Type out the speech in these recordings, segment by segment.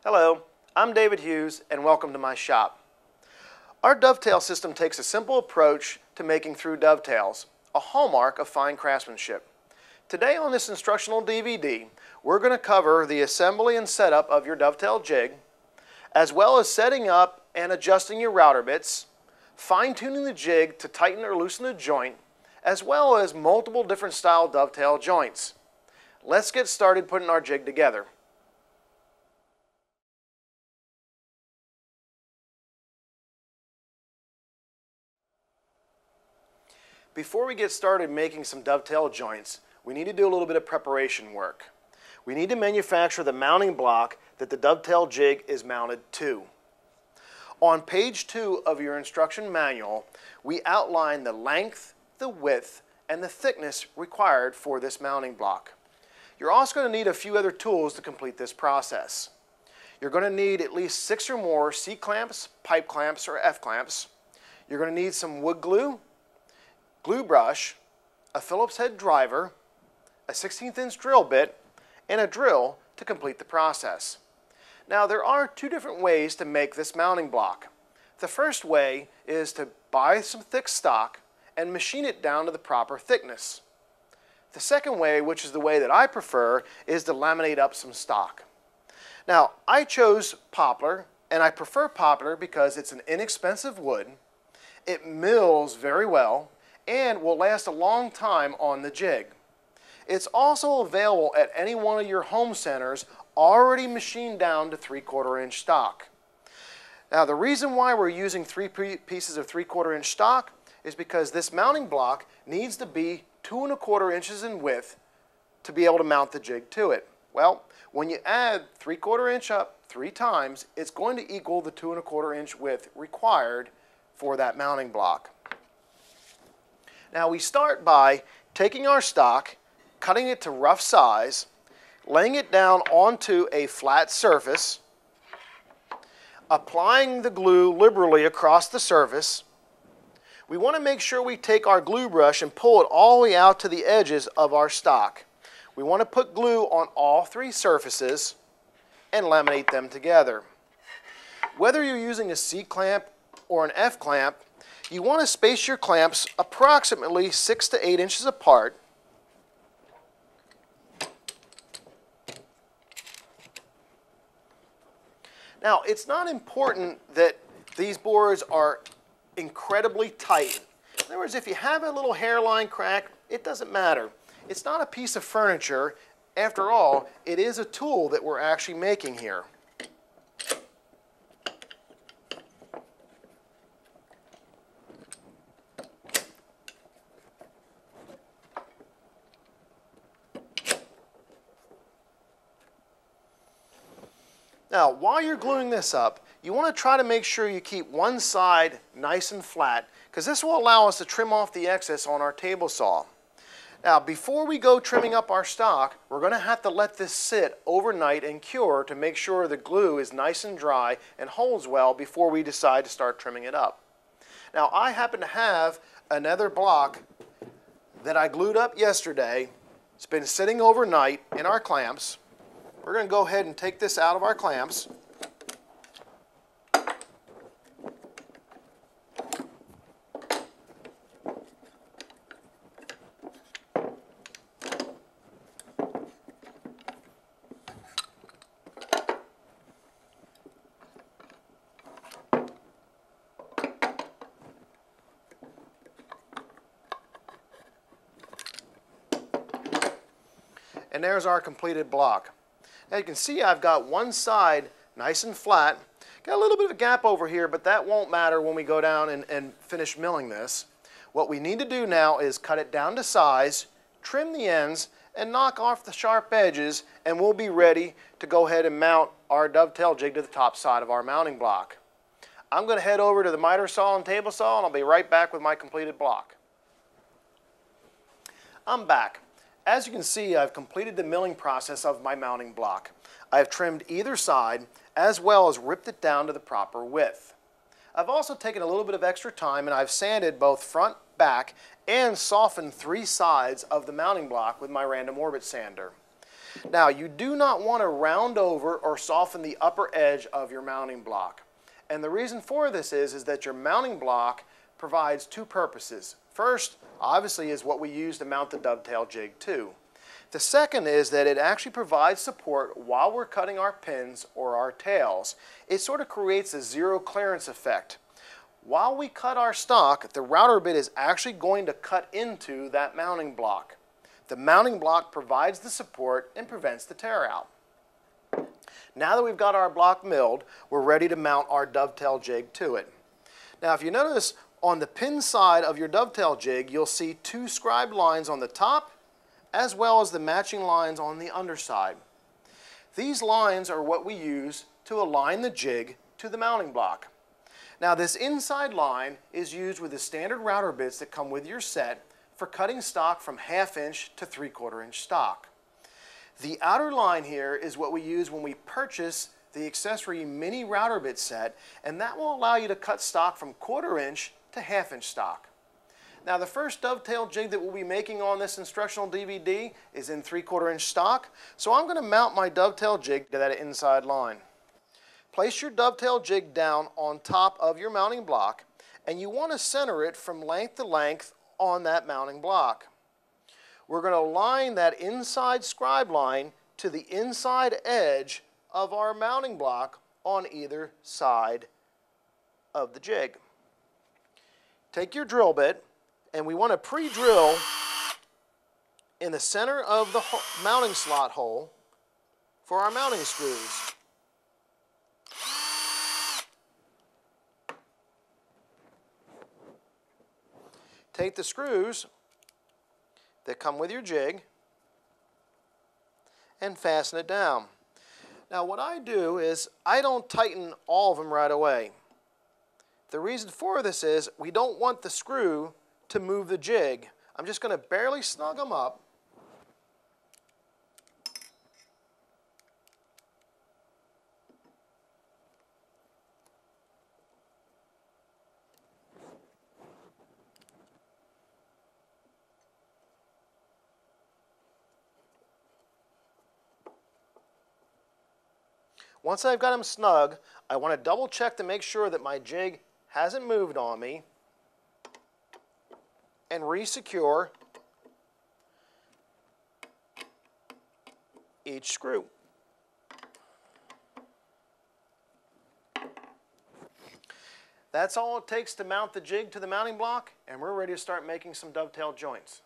Hello, I'm David Hughes and welcome to my shop. Our dovetail system takes a simple approach to making through dovetails, a hallmark of fine craftsmanship. Today on this instructional DVD, we're going to cover the assembly and setup of your dovetail jig, as well as setting up and adjusting your router bits, fine-tuning the jig to tighten or loosen the joint, as well as multiple different style dovetail joints. Let's get started putting our jig together. Before we get started making some dovetail joints, we need to do a little bit of preparation work. We need to manufacture the mounting block that the dovetail jig is mounted to. On page 2 of your instruction manual, we outline the length, the width, and the thickness required for this mounting block. You're also going to need a few other tools to complete this process. You're going to need at least 6 or more C-clamps, pipe clamps, or F-clamps. You're going to need some wood glue, glue brush, a Phillips head driver, a 1/16 inch drill bit, and a drill to complete the process. Now there are 2 different ways to make this mounting block. The first way is to buy some thick stock and machine it down to the proper thickness. The second way, which is the way that I prefer, is to laminate up some stock. Now I chose poplar, and I prefer poplar because it's an inexpensive wood, it mills very well, and will last a long time on the jig. It's also available at any one of your home centers already machined down to 3/4 inch stock. Now the reason why we're using 3 pieces of 3/4 inch stock is because this mounting block needs to be 2 1/4 inches in width to be able to mount the jig to it. Well, when you add 3/4 inch up 3 times, it's going to equal the 2 1/4 inch width required for that mounting block. Now we start by taking our stock, cutting it to rough size, laying it down onto a flat surface, applying the glue liberally across the surface. We want to make sure we take our glue brush and pull it all the way out to the edges of our stock. We want to put glue on all 3 surfaces and laminate them together. Whether you're using a C-clamp or an F-clamp, you want to space your clamps approximately 6 to 8 inches apart. Now, it's not important that these boards are incredibly tight. In other words, if you have a little hairline crack, it doesn't matter. It's not a piece of furniture. After all, it is a tool that we're actually making here. Now, while you're gluing this up, you want to try to make sure you keep one side nice and flat, because this will allow us to trim off the excess on our table saw. Now, before we go trimming up our stock, we're going to have to let this sit overnight and cure to make sure the glue is nice and dry and holds well before we decide to start trimming it up. Now, I happen to have another block that I glued up yesterday. It's been sitting overnight in our clamps. We're going to go ahead and take this out of our clamps. And there's our completed block. Now you can see I've got one side nice and flat. Got a little bit of a gap over here, but that won't matter when we go down and finish milling this. What we need to do now is cut it down to size, trim the ends, and knock off the sharp edges, and we'll be ready to go ahead and mount our dovetail jig to the top side of our mounting block. I'm going to head over to the miter saw and table saw, and I'll be right back with my completed block. I'm back. As you can see, I've completed the milling process of my mounting block. I have trimmed either side as well as ripped it down to the proper width. I've also taken a little bit of extra time and I've sanded both front, back, and softened 3 sides of the mounting block with my random orbit sander. Now, you do not want to round over or soften the upper edge of your mounting block. And the reason for this is that your mounting block provides two purposes. First, obviously, is what we use to mount the dovetail jig to. The second is that it actually provides support while we're cutting our pins or our tails. It sort of creates a zero clearance effect. While we cut our stock, the router bit is actually going to cut into that mounting block. The mounting block provides the support and prevents the tear out. Now that we've got our block milled, we're ready to mount our dovetail jig to it. Now, if you notice on the pin side of your dovetail jig, you'll see two scribed lines on the top as well as the matching lines on the underside. These lines are what we use to align the jig to the mounting block. Now, this inside line is used with the standard router bits that come with your set for cutting stock from 1/2 inch to 3/4 inch stock. The outer line here is what we use when we purchase the accessory mini router bit set, and that will allow you to cut stock from 1/4 inch to 1/2 inch stock. Now, the first dovetail jig that we'll be making on this instructional DVD is in 3/4 inch stock, so I'm going to mount my dovetail jig to that inside line. Place your dovetail jig down on top of your mounting block, and you want to center it from length to length on that mounting block. We're going to align that inside scribe line to the inside edge of our mounting block on either side of the jig. Take your drill bit, and we want to pre-drill in the center of the mounting slot hole for our mounting screws. Take the screws that come with your jig and fasten it down. Now, what I do is I don't tighten all of them right away. The reason for this is we don't want the screw to move the jig. I'm just going to barely snug them up. Once I've got them snug, I want to double check to make sure that my jig hasn't moved on me and re-secure each screw. That's all it takes to mount the jig to the mounting block, and we're ready to start making some dovetail joints.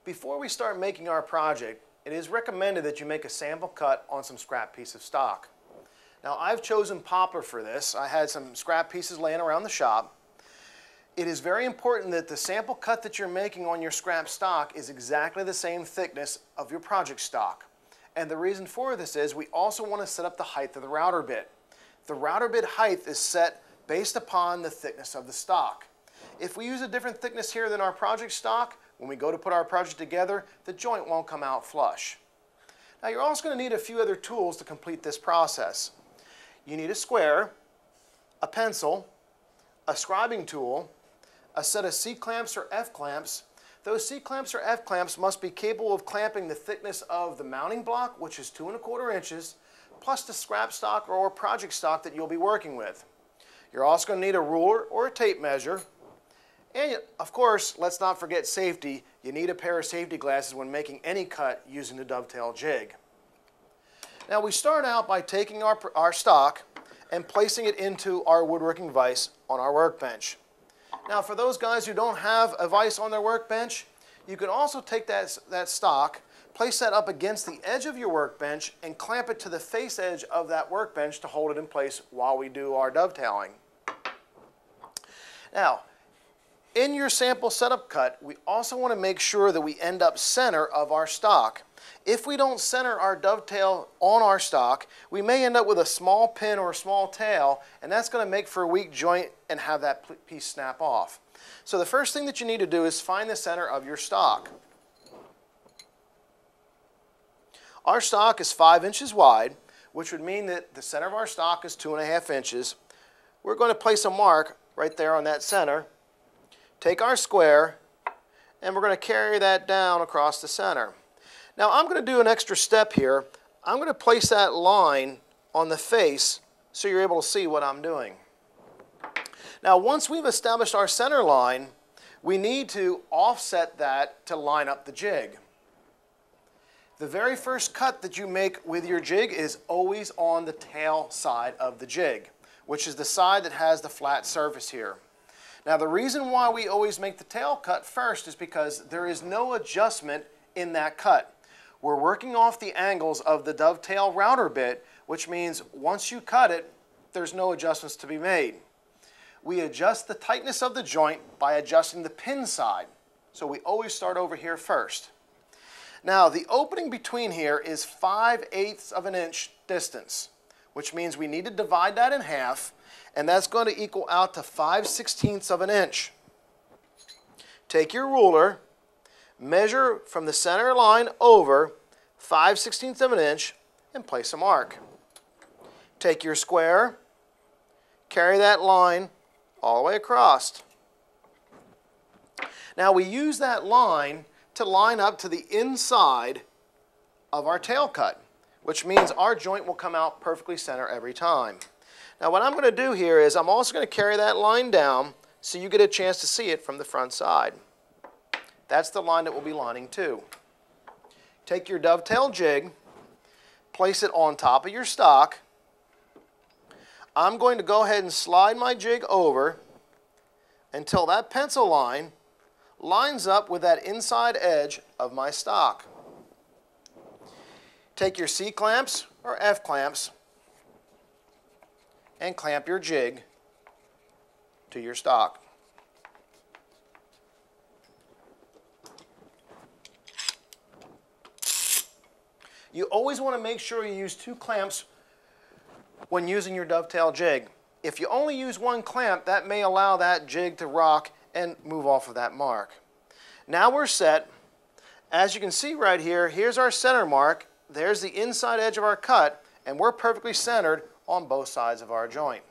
Before we start making our project, it is recommended that you make a sample cut on some scrap piece of stock. Now, I've chosen poplar for this. I had some scrap pieces laying around the shop. It is very important that the sample cut that you're making on your scrap stock is exactly the same thickness of your project stock. And the reason for this is we also want to set up the height of the router bit. The router bit height is set based upon the thickness of the stock. If we use a different thickness here than our project stock, when we go to put our project together, the joint won't come out flush. Now, you're also going to need a few other tools to complete this process. You need a square, a pencil, a scribing tool, a set of C-clamps or F-clamps. Those C-clamps or F-clamps must be capable of clamping the thickness of the mounting block, which is 2 1/4 inches, plus the scrap stock or project stock that you'll be working with. You're also going to need a ruler or a tape measure. And of course, let's not forget safety. You need a pair of safety glasses when making any cut using the dovetail jig. Now, we start out by taking our stock and placing it into our woodworking vise on our workbench. Now, for those guys who don't have a vise on their workbench, you can also take that stock, place that up against the edge of your workbench, and clamp it to the face edge of that workbench to hold it in place while we do our dovetailing. Now, in your sample setup cut, we also want to make sure that we end up center of our stock. If we don't center our dovetail on our stock, we may end up with a small pin or a small tail, and that's going to make for a weak joint and have that piece snap off. So the first thing that you need to do is find the center of your stock. Our stock is 5 inches wide, which would mean that the center of our stock is 2 1/2 inches. we're going to place a mark right there on that center. Take our square, and we're going to carry that down across the center. Now I'm going to do an extra step here. I'm going to place that line on the face so you're able to see what I'm doing. Now once we've established our center line, we need to offset that to line up the jig. The very first cut that you make with your jig is always on the tail side of the jig, which is the side that has the flat surface here. Now the reason why we always make the tail cut first is because there is no adjustment in that cut. We're working off the angles of the dovetail router bit, which means once you cut it, there's no adjustments to be made. We adjust the tightness of the joint by adjusting the pin side. So we always start over here first. Now the opening between here is 5/8 of an inch distance, which means we need to divide that in half, and that's going to equal out to 5/16 of an inch. Take your ruler, measure from the center line over 5/16 of an inch, and place a mark. Take your square, carry that line all the way across. Now we use that line to line up to the inside of our tail cut, which means our joint will come out perfectly center every time. Now what I'm going to do here is I'm also going to carry that line down so you get a chance to see it from the front side. That's the line that we'll be lining to. Take your dovetail jig, place it on top of your stock. I'm going to go ahead and slide my jig over until that pencil line lines up with that inside edge of my stock. Take your C-clamps or F-clamps and clamp your jig to your stock. You always want to make sure you use 2 clamps when using your dovetail jig. If you only use 1 clamp, that may allow that jig to rock and move off of that mark. Now we're set. As you can see right here, here's our center mark. There's the inside edge of our cut, and we're perfectly centered on both sides of our joint.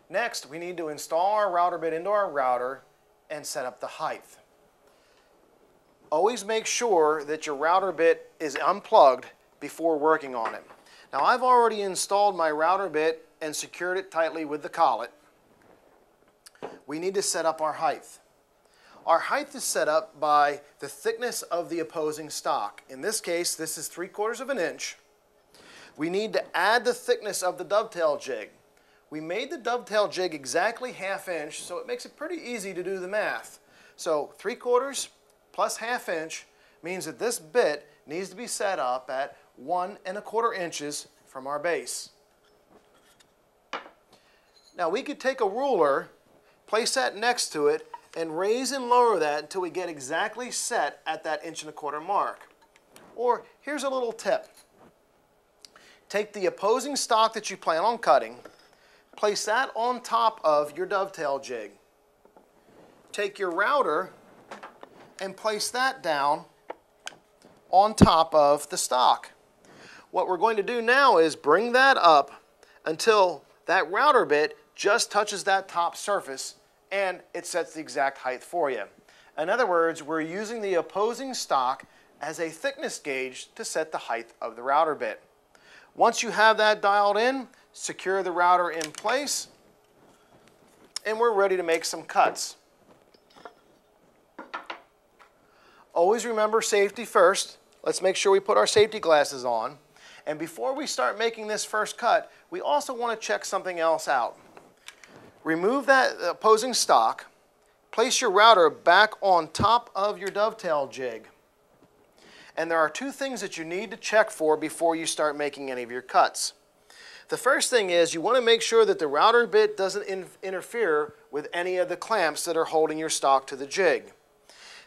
Next, we need to install our router bit into our router and set up the height. Always make sure that your router bit is unplugged before working on it. Now I've already installed my router bit and secured it tightly with the collet. We need to set up our height. Our height is set up by the thickness of the opposing stock. In this case, this is 3/4 of an inch. We need to add the thickness of the dovetail jig. We made the dovetail jig exactly 1/2 inch, so it makes it pretty easy to do the math. So 3/4 plus 1/2 inch means that this bit needs to be set up at 1 1/4 inches from our base. Now we could take a ruler, place that next to it, and raise and lower that until we get exactly set at that 1 1/4 mark. Or here's a little tip. Take the opposing stock that you plan on cutting, place that on top of your dovetail jig. Take your router and place that down on top of the stock. What we're going to do now is bring that up until that router bit just touches that top surface and it sets the exact height for you. In other words, we're using the opposing stock as a thickness gauge to set the height of the router bit. Once you have that dialed in, secure the router in place, and we're ready to make some cuts. Always remember safety first. Let's make sure we put our safety glasses on. And before we start making this first cut, we also want to check something else out. Remove that opposing stock, place your router back on top of your dovetail jig. And there are 2 things that you need to check for before you start making any of your cuts. The first thing is you want to make sure that the router bit doesn't interfere with any of the clamps that are holding your stock to the jig.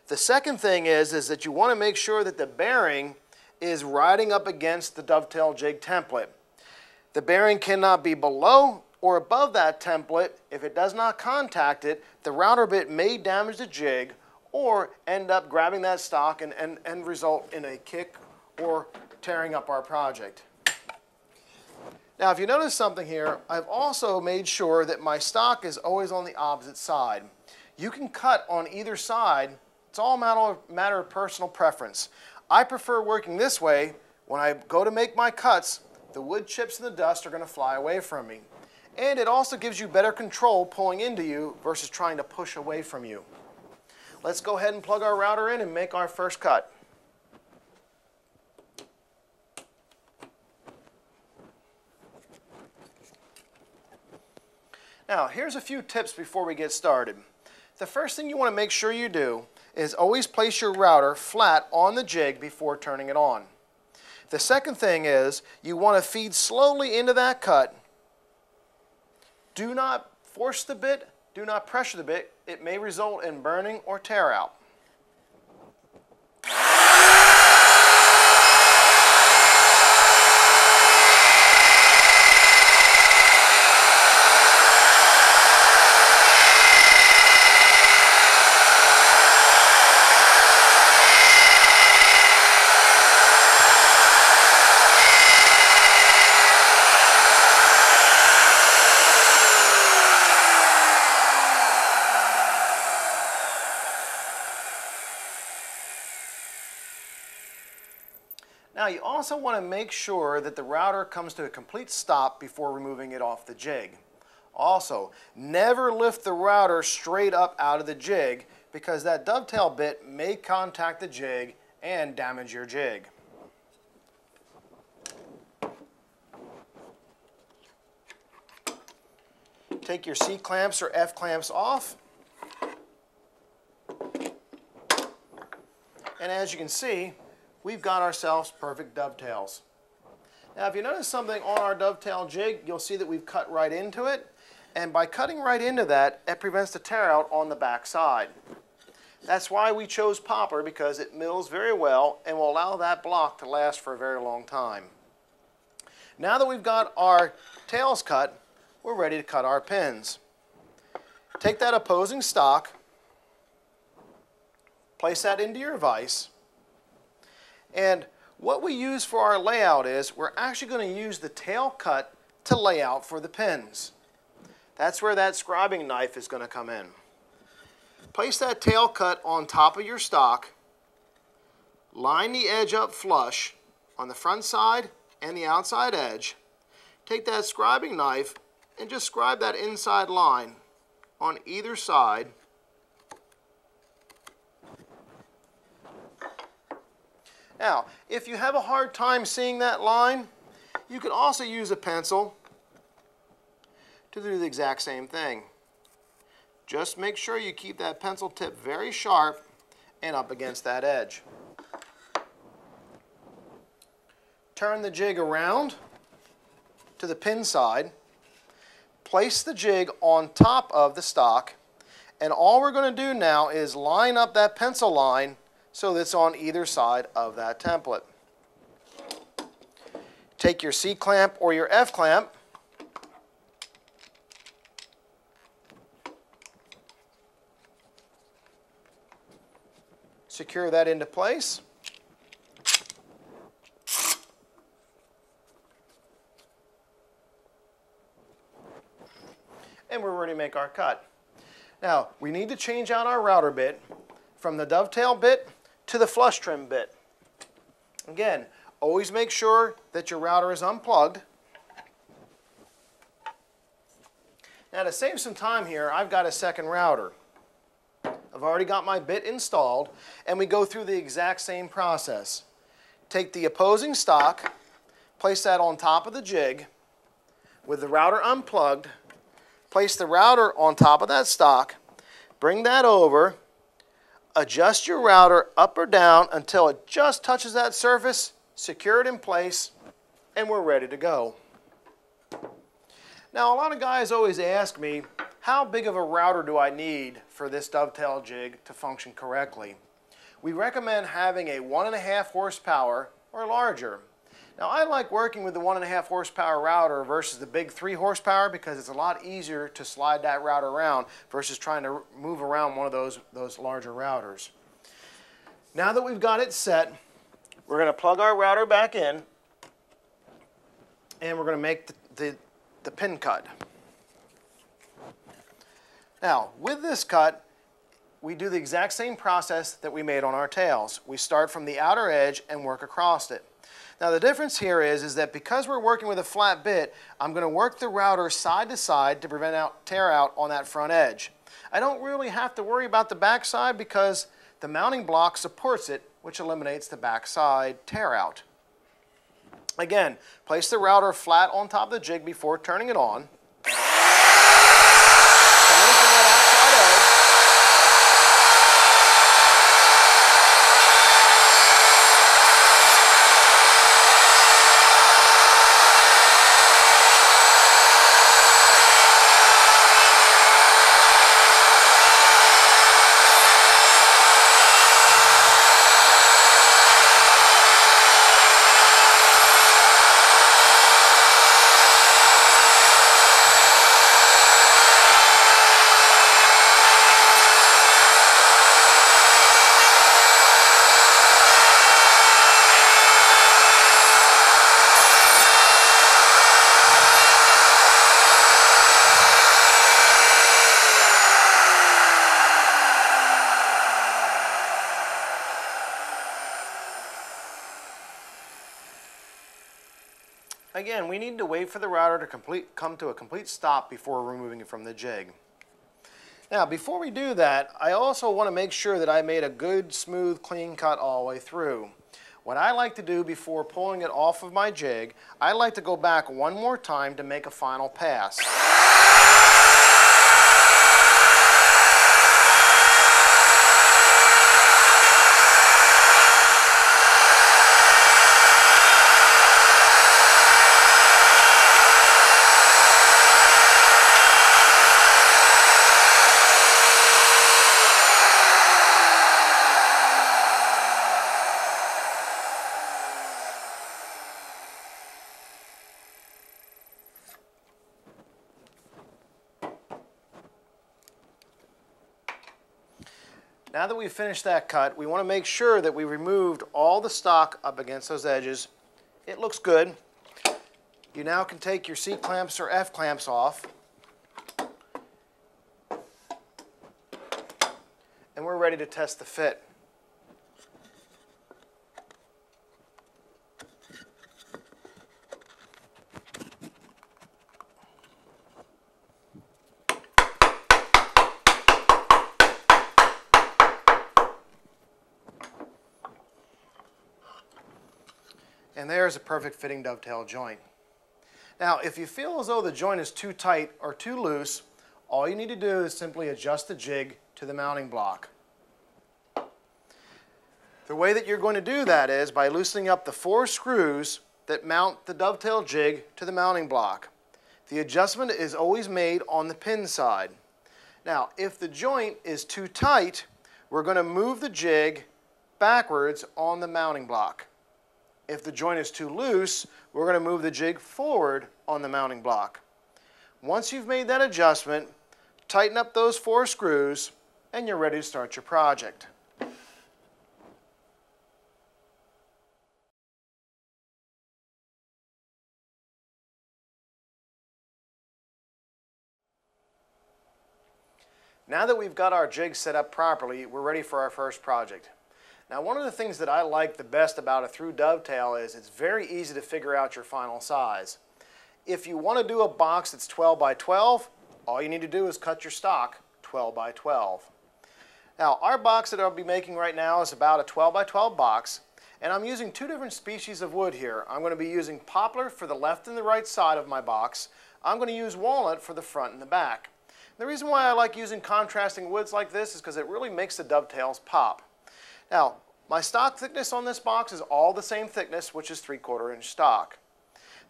The second thing is that you want to make sure that the bearing is riding up against the dovetail jig template. The bearing cannot be below or above that template. If it does not contact it, the router bit may damage the jig or end up grabbing that stock and result in a kick or tearing up our project. Now, if you notice something here, I've also made sure that my stock is always on the opposite side. You can cut on either side. It's all a matter of personal preference. I prefer working this way. When I go to make my cuts, the wood chips and the dust are going to fly away from me. And it also gives you better control pulling into you versus trying to push away from you. Let's go ahead and plug our router in and make our first cut. Now, here's a few tips before we get started. The first thing you want to make sure you do is always place your router flat on the jig before turning it on. The second thing is you want to feed slowly into that cut. Do not force the bit, do not pressure the bit. It may result in burning or tear out. Now, you also want to make sure that the router comes to a complete stop before removing it off the jig. Also, never lift the router straight up out of the jig because that dovetail bit may contact the jig and damage your jig. Take your C clamps or F clamps off. And as you can see, we've got ourselves perfect dovetails. Now, if you notice something on our dovetail jig, you'll see that we've cut right into it. And by cutting right into that, it prevents the tear out on the back side. That's why we chose popper, because it mills very well and will allow that block to last for a very long time. Now that we've got our tails cut, we're ready to cut our pins. Take that opposing stock, place that into your vise. And what we use for our layout is we're actually going to use the tail cut to lay out for the pins. That's where that scribing knife is going to come in. Place that tail cut on top of your stock. Line the edge up flush on the front side and the outside edge. Take that scribing knife and just scribe that inside line on either side. Now, if you have a hard time seeing that line, you could also use a pencil to do the exact same thing. Just make sure you keep that pencil tip very sharp and up against that edge. Turn the jig around to the pin side. Place the jig on top of the stock, and all we're going to do now is line up that pencil line so that it's on either side of that template. Take your C clamp or your F clamp, secure that into place, and we're ready to make our cut. Now, we need to change out our router bit from the dovetail bit to the flush trim bit. Again, always make sure that your router is unplugged. Now, to save some time here, I've got a second router. I've already got my bit installed, and we go through the exact same process. Take the opposing stock, place that on top of the jig with the router unplugged, place the router on top of that stock, bring that over, adjust your router up or down until it just touches that surface, secure it in place, and we're ready to go. Now, a lot of guys always ask me, how big of a router do I need for this dovetail jig to function correctly? We recommend having a 1.5 horsepower or larger. Now, I like working with the 1.5 horsepower router versus the big 3 horsepower because it's a lot easier to slide that router around versus trying to move around one of those larger routers. Now that we've got it set, we're going to plug our router back in, and we're going to make the pin cut. Now, with this cut, we do the exact same process that we made on our tails. We start from the outer edge and work across it. Now, the difference here is that because we're working with a flat bit, I'm going to work the router side to side to prevent tear out on that front edge. I don't really have to worry about the back side because the mounting block supports it, which eliminates the back side tear out. Again, place the router flat on top of the jig before turning it on. Again, we need to wait for the router to come to a complete stop before removing it from the jig. Now, before we do that, I also want to make sure that I made a good, smooth, clean cut all the way through. What I like to do before pulling it off of my jig, I like to go back one more time to make a final pass. Now that we've finished that cut, we want to make sure that we removed all the stock up against those edges. It looks good. You now can take your C clamps or F clamps off. And we're ready to test the fit. And there's a perfect fitting dovetail joint. Now, if you feel as though the joint is too tight or too loose, all you need to do is simply adjust the jig to the mounting block. The way that you're going to do that is by loosening up the 4 screws that mount the dovetail jig to the mounting block. The adjustment is always made on the pin side. Now, if the joint is too tight, we're going to move the jig backwards on the mounting block. If the joint is too loose, we're going to move the jig forward on the mounting block. Once you've made that adjustment, tighten up those 4 screws and you're ready to start your project. Now that we've got our jig set up properly, we're ready for our first project. Now, one of the things that I like the best about a through dovetail is it's very easy to figure out your final size. If you want to do a box that's 12 by 12, all you need to do is cut your stock 12 by 12. Now, our box that I'll be making right now is about a 12 by 12 box, and I'm using 2 different species of wood here. I'm going to be using poplar for the left and the right side of my box. I'm going to use walnut for the front and the back. The reason why I like using contrasting woods like this is because it really makes the dovetails pop. Now, my stock thickness on this box is all the same thickness, which is 3/4 inch stock.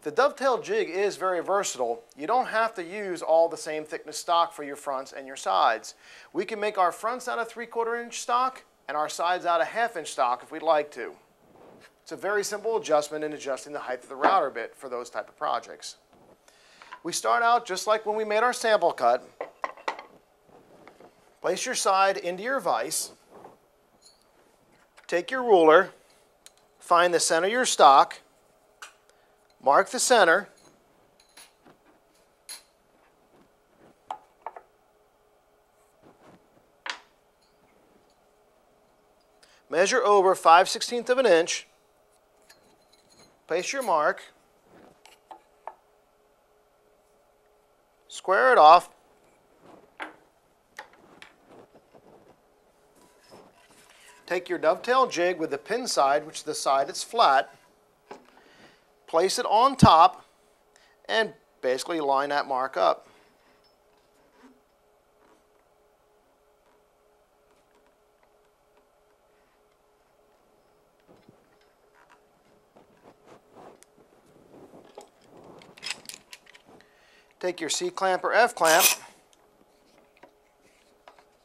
The dovetail jig is very versatile. You don't have to use all the same thickness stock for your fronts and your sides. We can make our fronts out of 3/4 inch stock and our sides out of 1/2 inch stock if we'd like to. It's a very simple adjustment in adjusting the height of the router bit for those type of projects. We start out just like when we made our sample cut. Place your side into your vise. Take your ruler, find the center of your stock, mark the center, measure over 5/16 of an inch, place your mark, square it off, take your dovetail jig with the pin side, which is the side that's flat, place it on top, and basically line that mark up. Take your C-clamp or F-clamp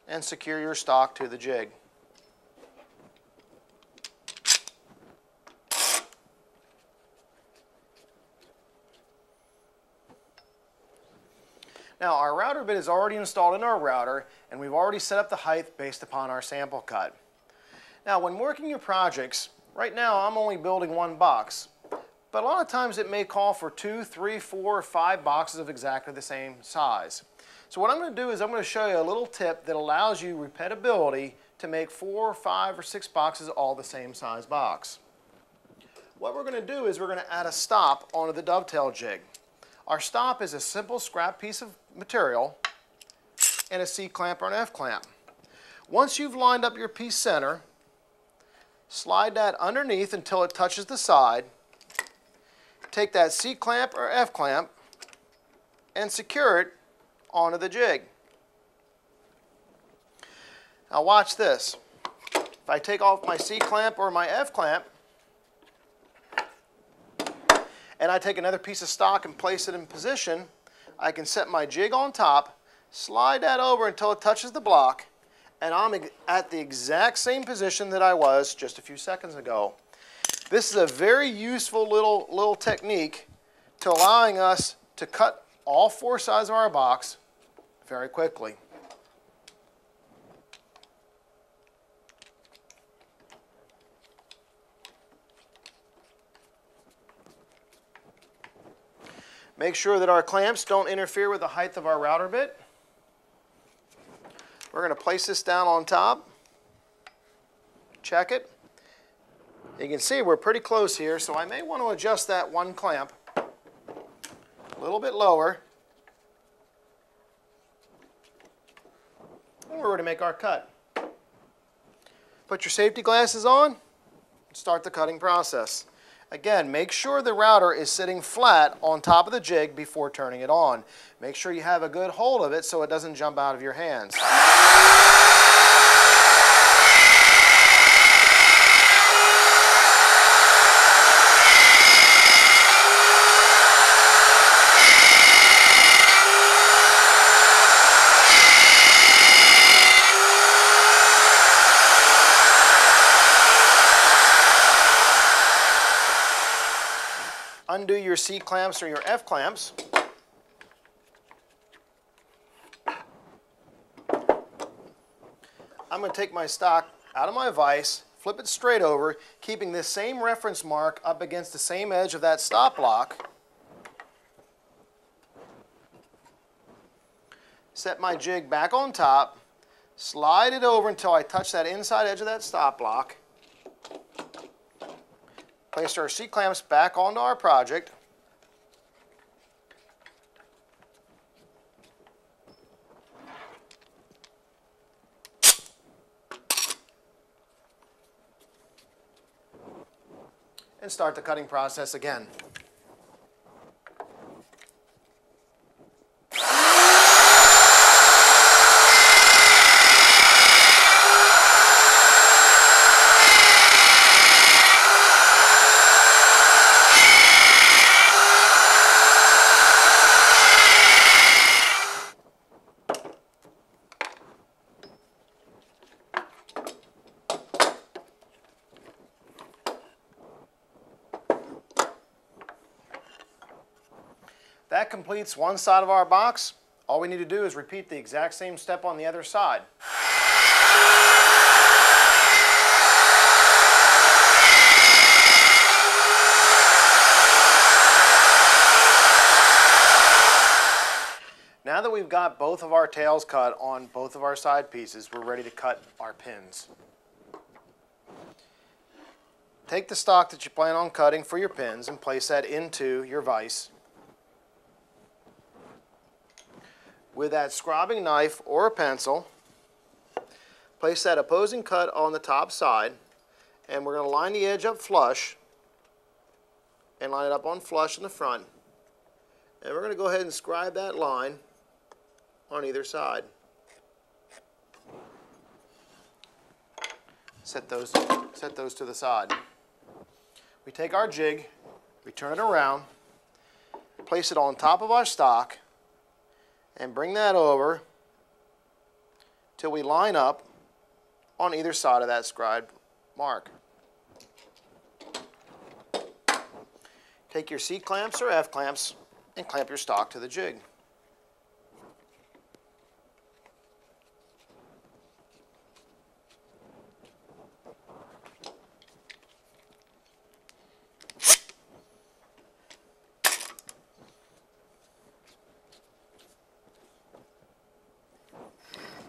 and secure your stock to the jig. Now our router bit is already installed in our router, and we've already set up the height based upon our sample cut. Now when working your projects, right now I'm only building one box, but a lot of times it may call for 2, 3, 4, or 5 boxes of exactly the same size. So what I'm going to do is I'm going to show you a little tip that allows you repeatability to make 4, 5, or 6 boxes all the same size box. What we're going to do is we're going to add a stop onto the dovetail jig. Our stop is a simple scrap piece of material and a C-clamp or an F-clamp. Once you've lined up your piece center, slide that underneath until it touches the side. Take that C-clamp or F-clamp and secure it onto the jig. Now watch this. If I take off my C-clamp or my F-clamp and I take another piece of stock and place it in position, I can set my jig on top, slide that over until it touches the block, and I'm at the exact same position that I was just a few seconds ago. This is a very useful little technique to allowing us to cut all 4 sides of our box very quickly. Make sure that our clamps don't interfere with the height of our router bit. We're going to place this down on top. Check it. You can see we're pretty close here, so I may want to adjust that one clamp a little bit lower. And we're ready to make our cut. Put your safety glasses on and start the cutting process. Again, make sure the router is sitting flat on top of the jig before turning it on. Make sure you have a good hold of it so it doesn't jump out of your hands. Undo your C-clamps or your F-clamps. I'm going to take my stock out of my vise, flip it straight over, keeping this same reference mark up against the same edge of that stop block. Set my jig back on top, slide it over until I touch that inside edge of that stop block. Place our C-clamps back onto our project. And start the cutting process again. That completes one side of our box. All we need to do is repeat the exact same step on the other side. Now that we've got both of our tails cut on both of our side pieces, we're ready to cut our pins. take the stock that you plan on cutting for your pins and place that into your vise. With that scribing knife or a pencil, place that opposing cut on the top side, and we're going to line the edge up flush and line it up on flush in the front. And we're going to go ahead and scribe that line on either side. Set those to the side. We take our jig, we turn it around, place it on top of our stock, and bring that over till we line up on either side of that scribed mark. Take your C clamps or F clamps and clamp your stock to the jig.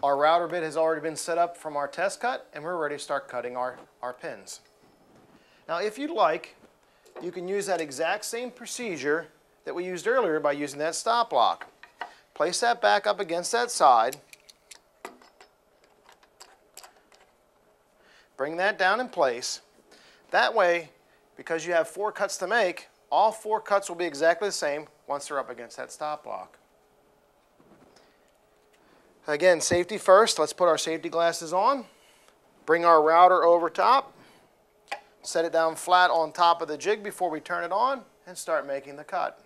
Our router bit has already been set up from our test cut, and we're ready to start cutting our pins. Now, if you'd like, you can use that exact same procedure that we used earlier by using that stop block. Place that back up against that side. Bring that down in place. That way, because you have 4 cuts to make, all 4 cuts will be exactly the same once they're up against that stop block. Again, safety first. Let's put our safety glasses on. Bring our router over top. Set it down flat on top of the jig before we turn it on and start making the cut.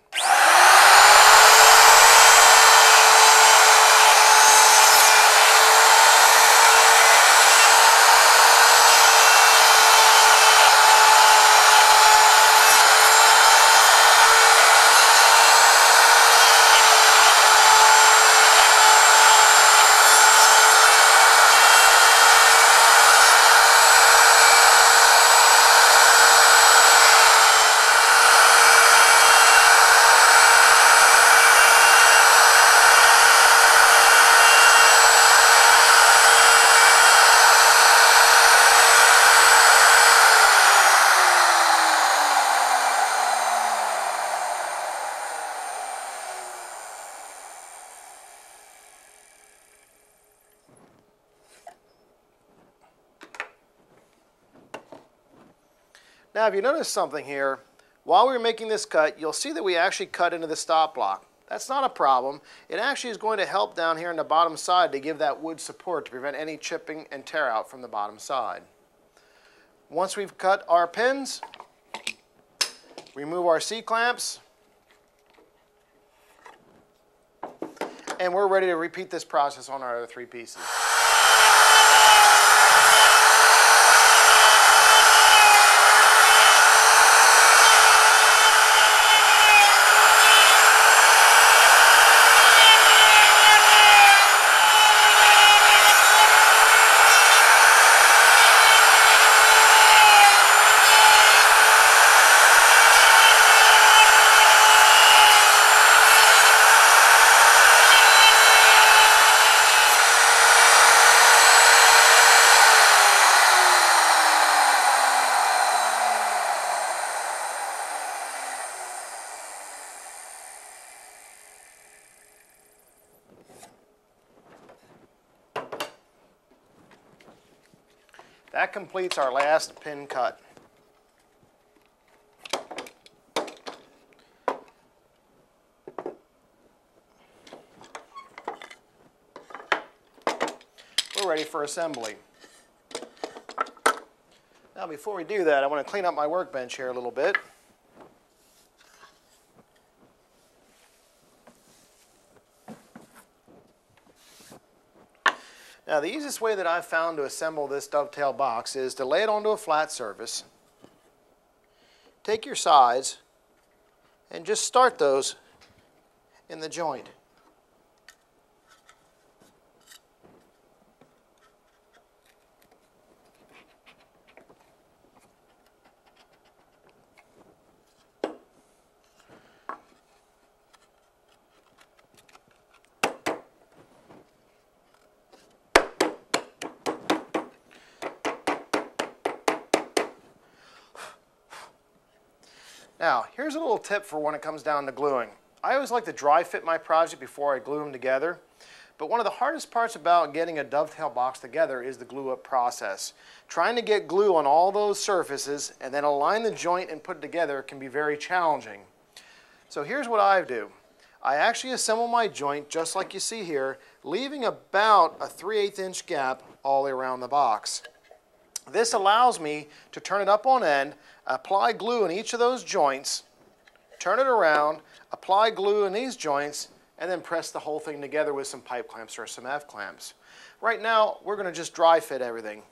Now, if you notice something here, while we were making this cut, you'll see that we actually cut into the stop block. That's not a problem. It actually is going to help down here on the bottom side to give that wood support to prevent any chipping and tear out from the bottom side. Once we've cut our pins, remove our C-clamps, and we're ready to repeat this process on our other 3 pieces. That completes our last pin cut. We're ready for assembly. Now, before we do that, I want to clean up my workbench here a little bit. Now, the easiest way that I've found to assemble this dovetail box is to lay it onto a flat surface, take your sides, and just start those in the joint. Now, here's a little tip for when it comes down to gluing. I always like to dry fit my project before I glue them together, but one of the hardest parts about getting a dovetail box together is the glue up process. Trying to get glue on all those surfaces and then align the joint and put it together can be very challenging. So here's what I do. I actually assemble my joint just like you see here, leaving about a 3/8 inch gap all the way around the box. This allows me to turn it up on end, apply glue in each of those joints, turn it around, apply glue in these joints, and then press the whole thing together with some pipe clamps or some F-clamps. Right now, we're going to just dry fit everything.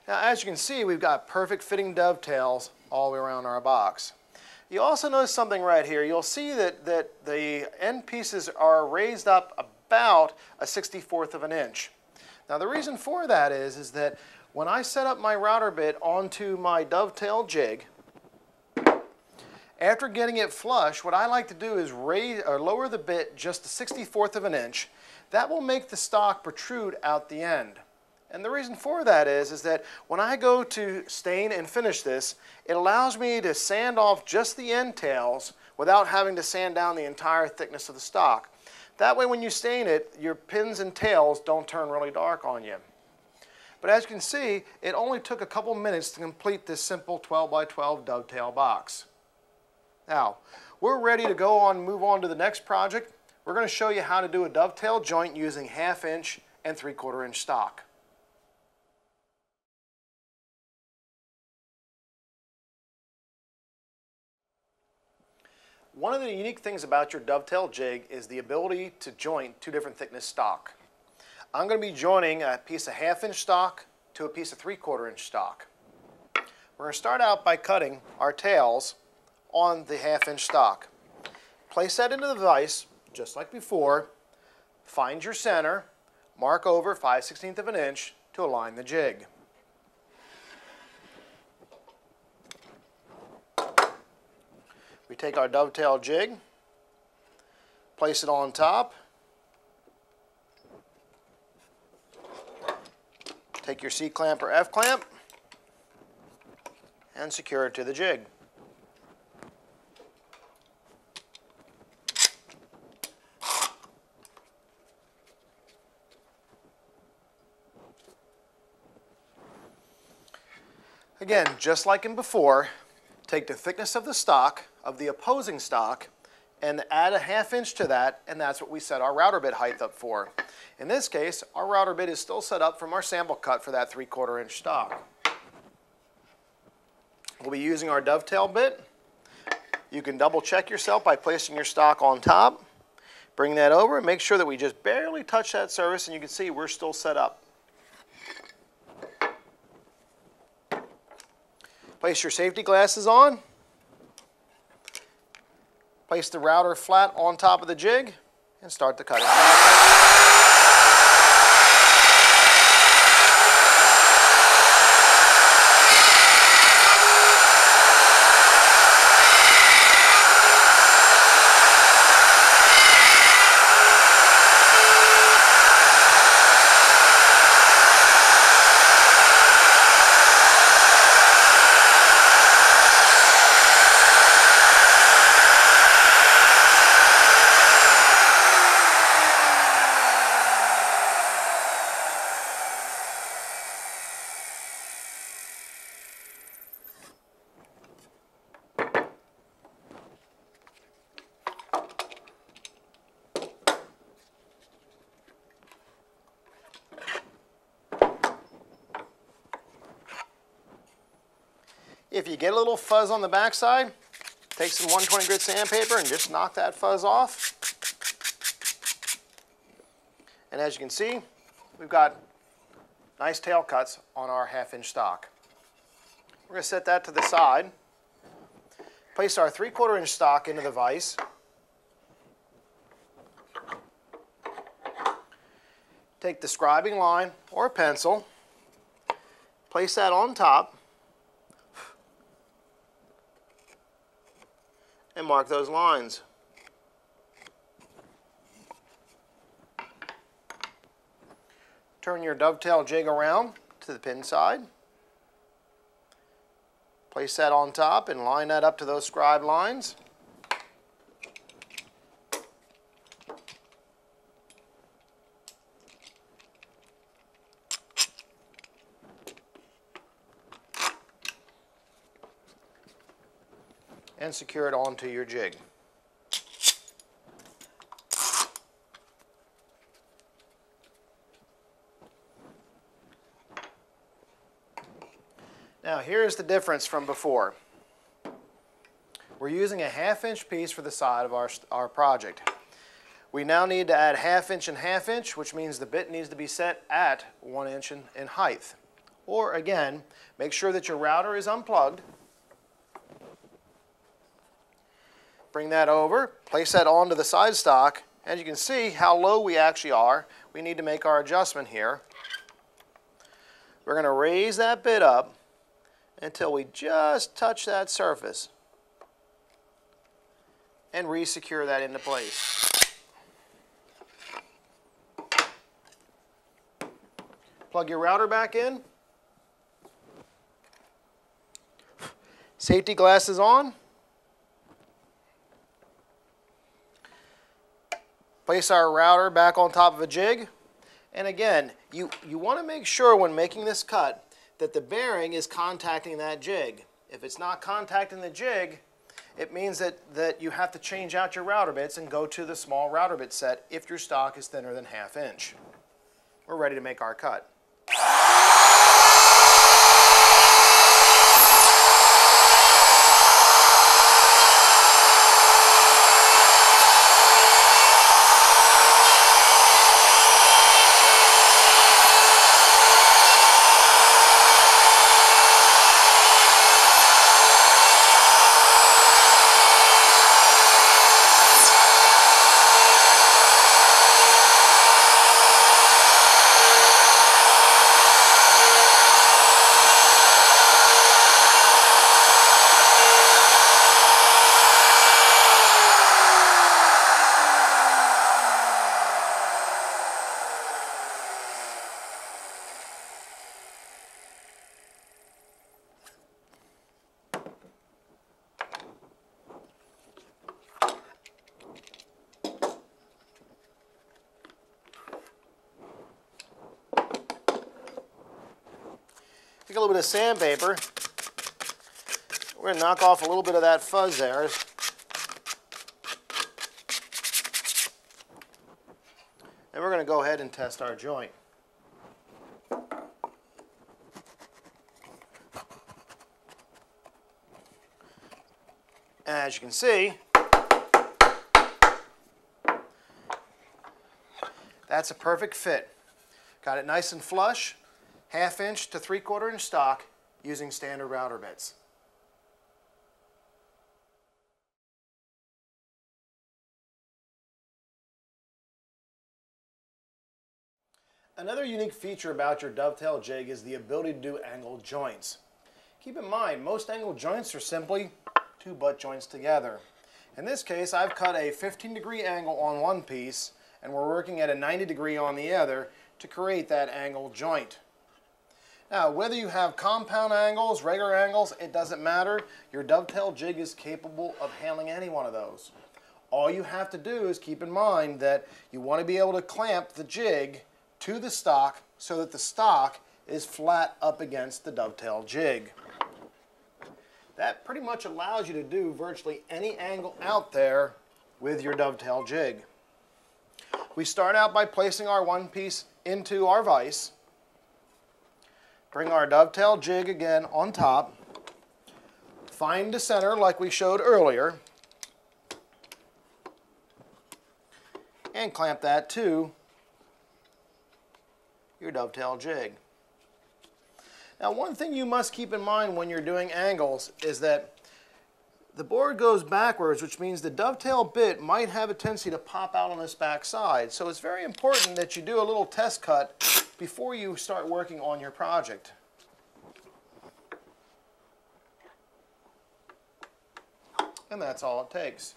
Now, as you can see, we've got perfect fitting dovetails all the way around our box. You also notice something right here. You'll see that the end pieces are raised up about a 1/64 of an inch. Now, the reason for that is that when I set up my router bit onto my dovetail jig, after getting it flush, what I like to do is raise or lower the bit just a 1/64 of an inch. That will make the stock protrude out the end. And the reason for that is that when I go to stain and finish this, it allows me to sand off just the end tails without having to sand down the entire thickness of the stock. That way when you stain it, your pins and tails don't turn really dark on you. But as you can see, it only took a couple minutes to complete this simple 12x12 dovetail box. Now, we're ready to go on, move on to the next project. We're going to show you how to do a dovetail joint using 1/2 inch and 3/4 inch stock. One of the unique things about your dovetail jig is the ability to joint 2 different thickness stock. I'm going to be joining a piece of 1/2 inch stock to a piece of 3/4 inch stock. We're going to start out by cutting our tails on the 1/2 inch stock. Place that into the vise just like before. Find your center, mark over 5/16 of an inch to align the jig. We take our dovetail jig, place it on top, take your C-clamp or F-clamp, and secure it to the jig. Again, just like in before, take the thickness of the stock, of the opposing stock, and add a 1/2 inch to that, and that's what we set our router bit height up for. In this case, our router bit is still set up from our sample cut for that 3/4 inch stock. We'll be using our dovetail bit. You can double check yourself by placing your stock on top. Bring that over and make sure that we just barely touch that surface, and you can see we're still set up. Place your safety glasses on. Place the router flat on top of the jig and start the cutting process. If you get a little fuzz on the backside, take some 120 grit sandpaper and just knock that fuzz off. And as you can see, we've got nice tail cuts on our 1/2 inch stock. We're going to set that to the side. Place our 3/4 inch stock into the vise. take the scribing line or a pencil, place that on top, and mark those lines. Turn your dovetail jig around to the pin side. Place that on top and line that up to those scribe lines. And secure it onto your jig. Now here's the difference from before. We're using a 1/2 inch piece for the side of our project. We now need to add 1/2 inch and 1/2 inch, which means the bit needs to be set at 1 inch in height. Or again, make sure that your router is unplugged. Bring that over, place that onto the side stock. As you can see how low we actually are, we need to make our adjustment here. We're going to raise that bit up until we just touch that surface and re-secure that into place. Plug your router back in. Safety glasses on. Place our router back on top of a jig. And again, you want to make sure when making this cut that the bearing is contacting that jig. If it's not contacting the jig, it means that you have to change out your router bits and go to the small router bit set if your stock is thinner than 1/2 inch. We're ready to make our cut. Take a little bit of sandpaper. We're going to knock off a little bit of that fuzz there. And we're going to go ahead and test our joint. As you can see, that's a perfect fit. Got it nice and flush. 1/2 inch to 3/4 inch stock using standard router bits. Another unique feature about your dovetail jig is the ability to do angled joints. Keep in mind, most angled joints are simply 2 butt joints together. In this case, I've cut a 15-degree angle on one piece and we're working at a 90-degree on the other to create that angled joint. Now, whether you have compound angles, regular angles, it doesn't matter. Your dovetail jig is capable of handling any one of those. All you have to do is keep in mind that you want to be able to clamp the jig to the stock so that the stock is flat up against the dovetail jig. That pretty much allows you to do virtually any angle out there with your dovetail jig. We start out by placing our one piece into our vise. Bring our dovetail jig again on top. Find the center like we showed earlier. And clamp that to your dovetail jig. Now, one thing you must keep in mind when you're doing angles is that the board goes backwards, which means the dovetail bit might have a tendency to pop out on this back side. So it's very important that you do a little test cut before you start working on your project. And that's all it takes.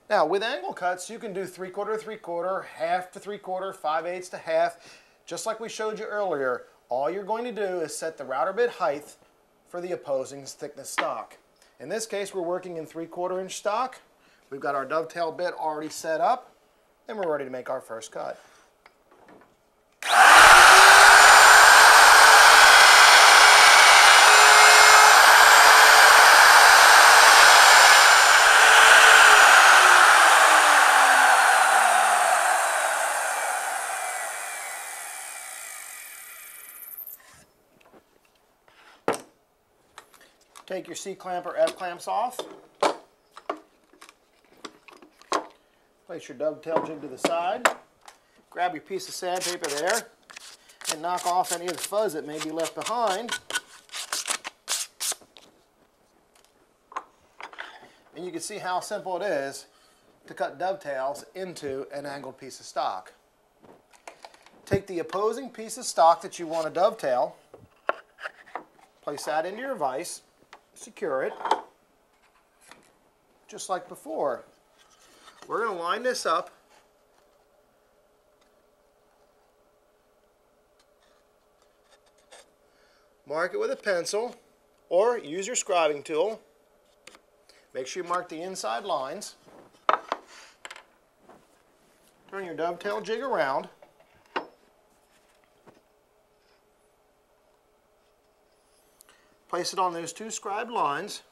Now, with angle cuts, you can do 3/4 to 3/4, half to 3/4, 5/8 to half. Just like we showed you earlier, all you're going to do is set the router bit height for the opposing thickness stock. In this case, we're working in 3/4 inch stock. We've got our dovetail bit already set up, and we're ready to make our first cut. Take your C-clamp or F-clamps off. Place your dovetail jig to the side. Grab your piece of sandpaper there and knock off any of the fuzz that may be left behind. And you can see how simple it is to cut dovetails into an angled piece of stock. Take the opposing piece of stock that you want to dovetail, place that into your vise, secure it, just like before. We're going to line this up mark it with a pencil or use your scribing tool. Make sure you mark the inside lines. Turn your dovetail jig around. Place it on those two scribed lines.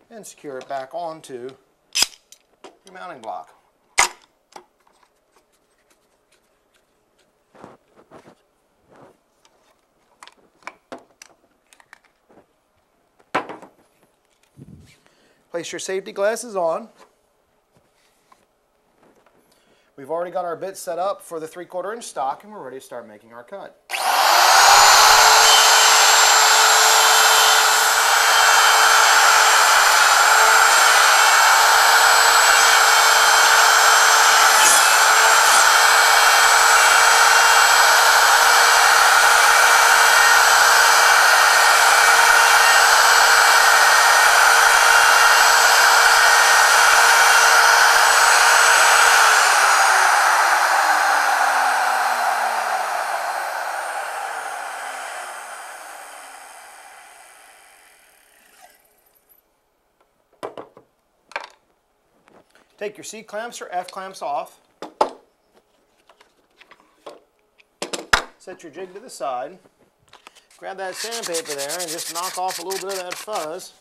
And secure it back onto your mounting block. Place your safety glasses on. We've already got our bit set up for the 3/4 inch stock, and we're ready to start making our cut. Take your C-clamps or F-clamps off. Set your jig to the side. Grab that sandpaper there and just knock off a little bit of that fuzz.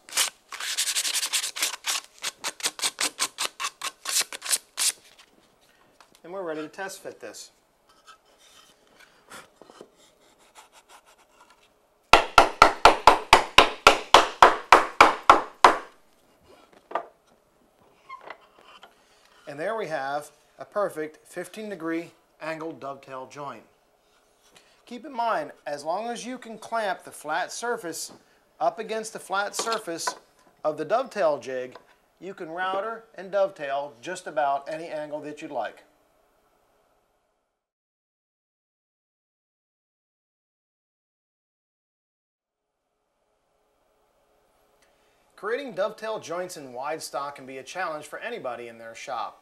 And we're ready to test fit this. And there we have a perfect 15-degree angled dovetail joint. Keep in mind, as long as you can clamp the flat surface up against the flat surface of the dovetail jig, you can router and dovetail just about any angle that you'd like. Creating dovetail joints in wide stock can be a challenge for anybody in their shop.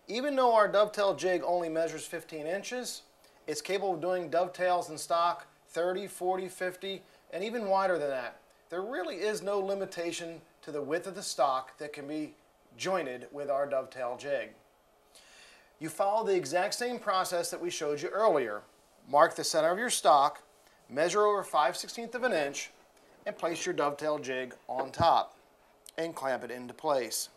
Even though our dovetail jig only measures 15 inches, it's capable of doing dovetails in stock 30, 40, 50, and even wider than that. There really is no limitation to the width of the stock that can be jointed with our dovetail jig. You follow the exact same process that we showed you earlier. Mark the center of your stock, measure over 5/16 of an inch, and place your dovetail jig on top and clamp it into place.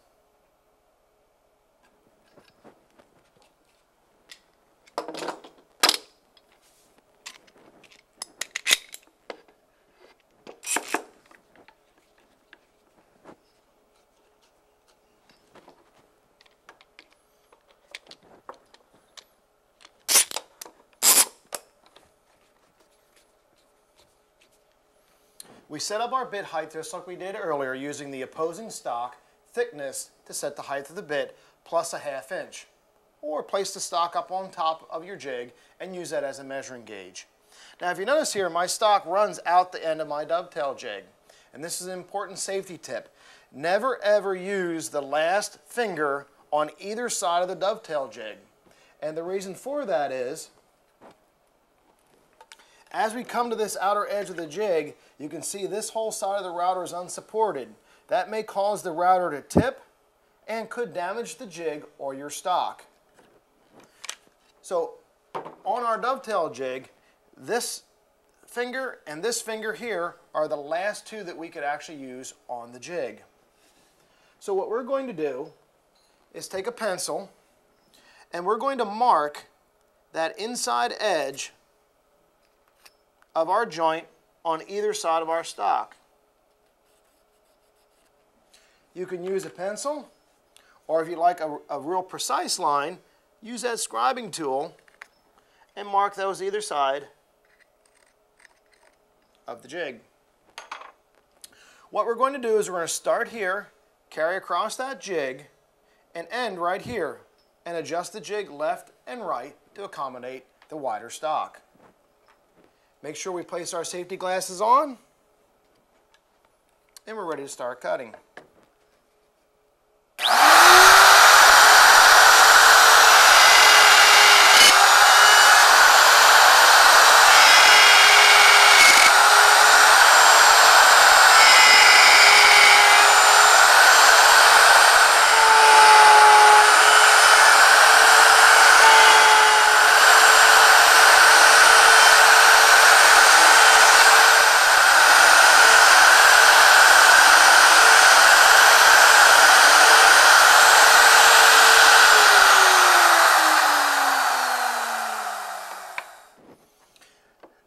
We set up our bit height just like we did earlier using the opposing stock thickness to set the height of the bit plus a 1/2 inch. Or place the stock up on top of your jig and use that as a measuring gauge. Now if you notice here, my stock runs out the end of my dovetail jig. And this is an important safety tip. Never ever use the last finger on either side of the dovetail jig. And the reason for that is, as we come to this outer edge of the jig, you can see this whole side of the router is unsupported. That may cause the router to tip and could damage the jig or your stock. So on our dovetail jig, this finger and this finger here are the last two that we could actually use on the jig. So what we're going to do is take a pencil and we're going to mark that inside edge of our joint on either side of our stock. You can use a pencil, or if you like a real precise line, use that scribing tool and mark those either side of the jig. What we're going to do is we're going to start here, carry across that jig, and end right here, and adjust the jig left and right to accommodate the wider stock. Make sure we place our safety glasses on, and we're ready to start cutting.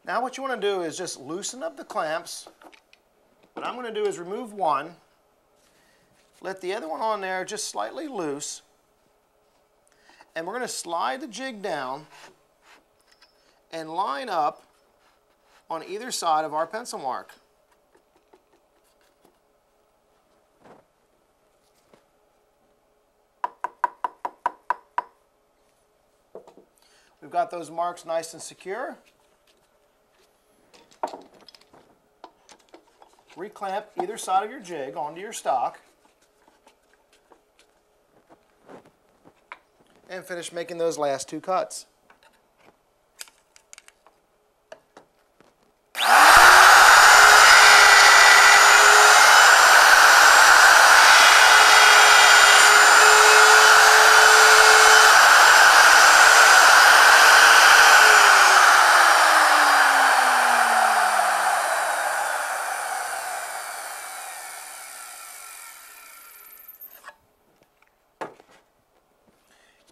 Now what you want to do is just loosen up the clamps. What I'm going to do is remove one, let the other one on there just slightly loose, and we're going to slide the jig down and line up on either side of our pencil mark. We've got those marks nice and secure. Reclamp either side of your jig onto your stock and finish making those last two cuts.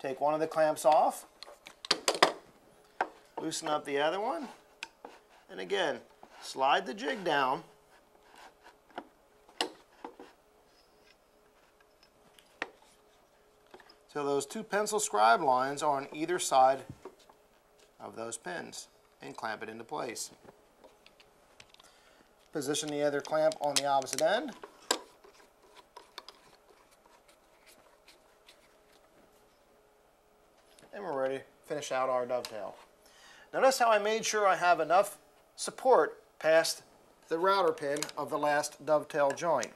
Take one of the clamps off, loosen up the other one, and again, slide the jig down so those two pencil scribe lines are on either side of those pins and clamp it into place. Position the other clamp on the opposite end. And we're ready to finish out our dovetail. Notice how I made sure I have enough support past the router pin of the last dovetail joint.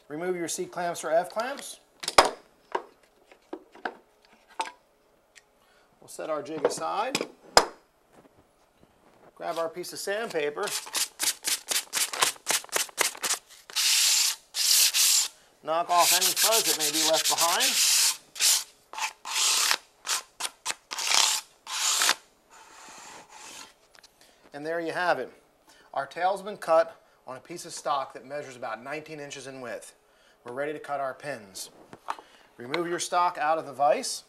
Remove your C clamps or F clamps. We'll set our jig aside, grab our piece of sandpaper, knock off any fuzz that may be left behind, and there you have it. Our tail's been cut on a piece of stock that measures about 19 inches in width. We're ready to cut our pins. Remove your stock out of the vise.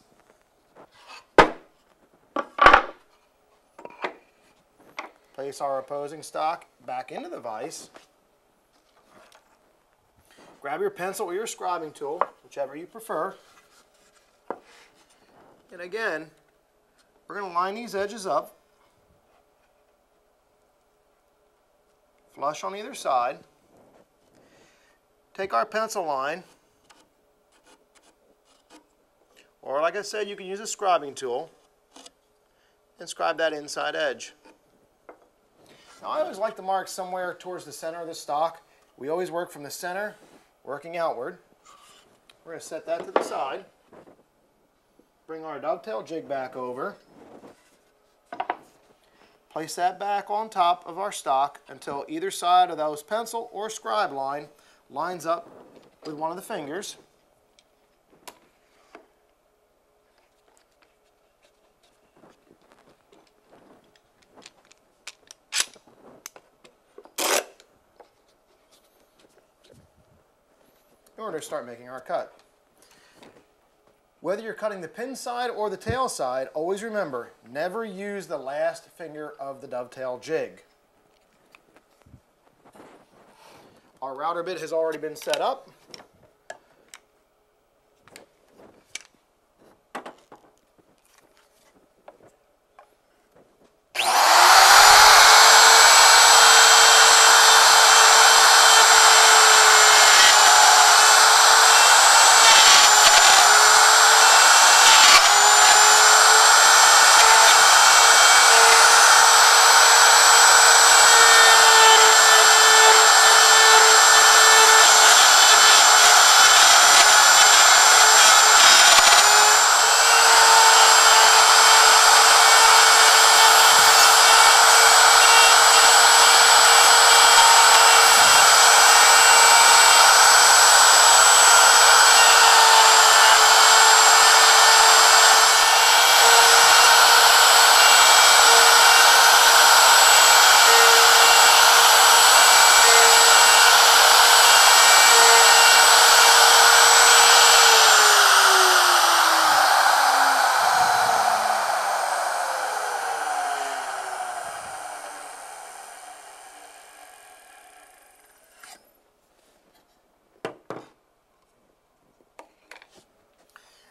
Place our opposing stock back into the vise. Grab your pencil or your scribing tool, whichever you prefer. And again, we're going to line these edges up, flush on either side. Take our pencil line, or like I said, you can use a scribing tool, and scribe that inside edge. Now I always like to mark somewhere towards the center of the stock. We always work from the center, working outward. We're going to set that to the side. Bring our dovetail jig back over. Place that back on top of our stock until either side of those pencil or scribe line lines up with one of the fingers. In order to start making our cut. Whether you're cutting the pin side or the tail side, always remember, never use the last finger of the dovetail jig. Our router bit has already been set up.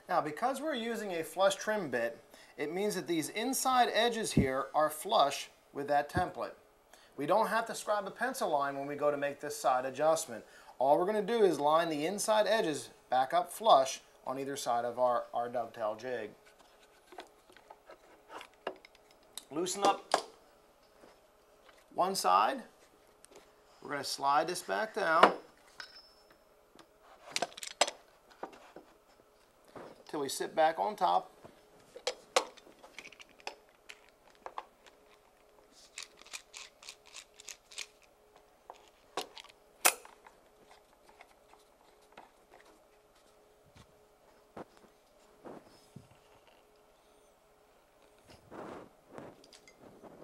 Now, because we're using a flush trim bit, it means that these inside edges here are flush with that template. We don't have to scribe a pencil line when we go to make this side adjustment. All we're going to do is line the inside edges back up flush on either side of our dovetail jig. Loosen up one side. We're going to slide this back down till we sit back on top.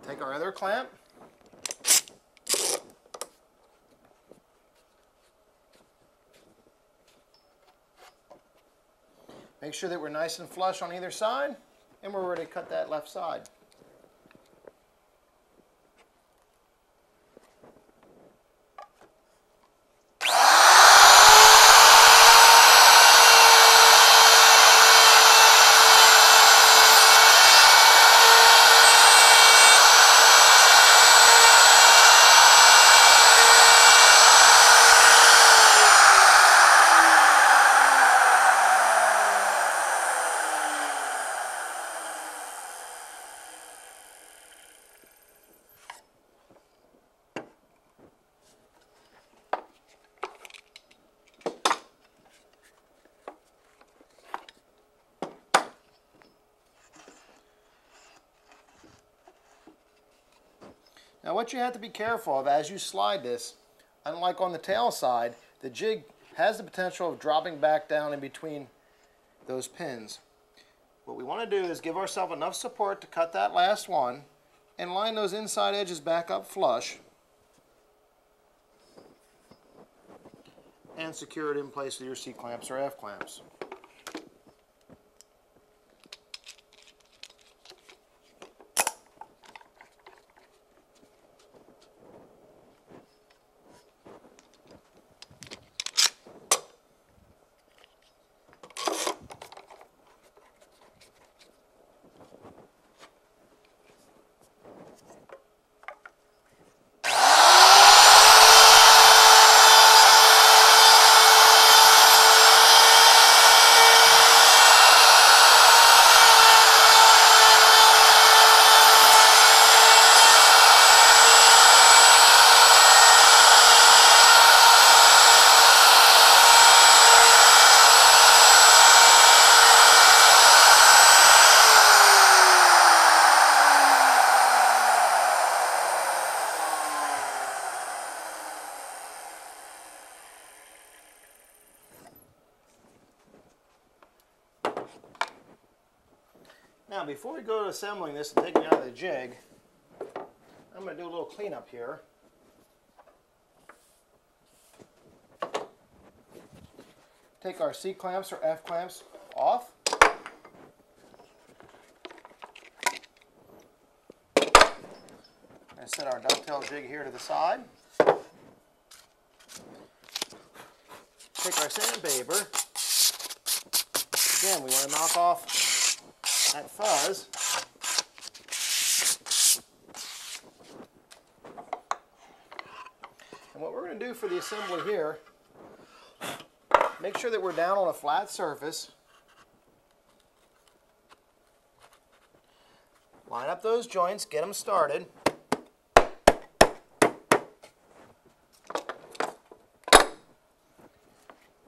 Take our other clamp. Make sure that we're nice and flush on either side, and we're ready to cut that left side. Now what you have to be careful of as you slide this, unlike on the tail side, the jig has the potential of dropping back down in between those pins. What we want to do is give ourselves enough support to cut that last one and line those inside edges back up flush and secure it in place with your C-clamps or F-clamps. Now, before we go to assembling this and taking it out of the jig, I'm going to do a little cleanup here. Take our C clamps or F clamps off. And set our dovetail jig here to the side. Take our sandpaper. Again, we want to knock off that fuzz. And what we're going to do for the assembly here, make sure that we're down on a flat surface. Line up those joints, get them started.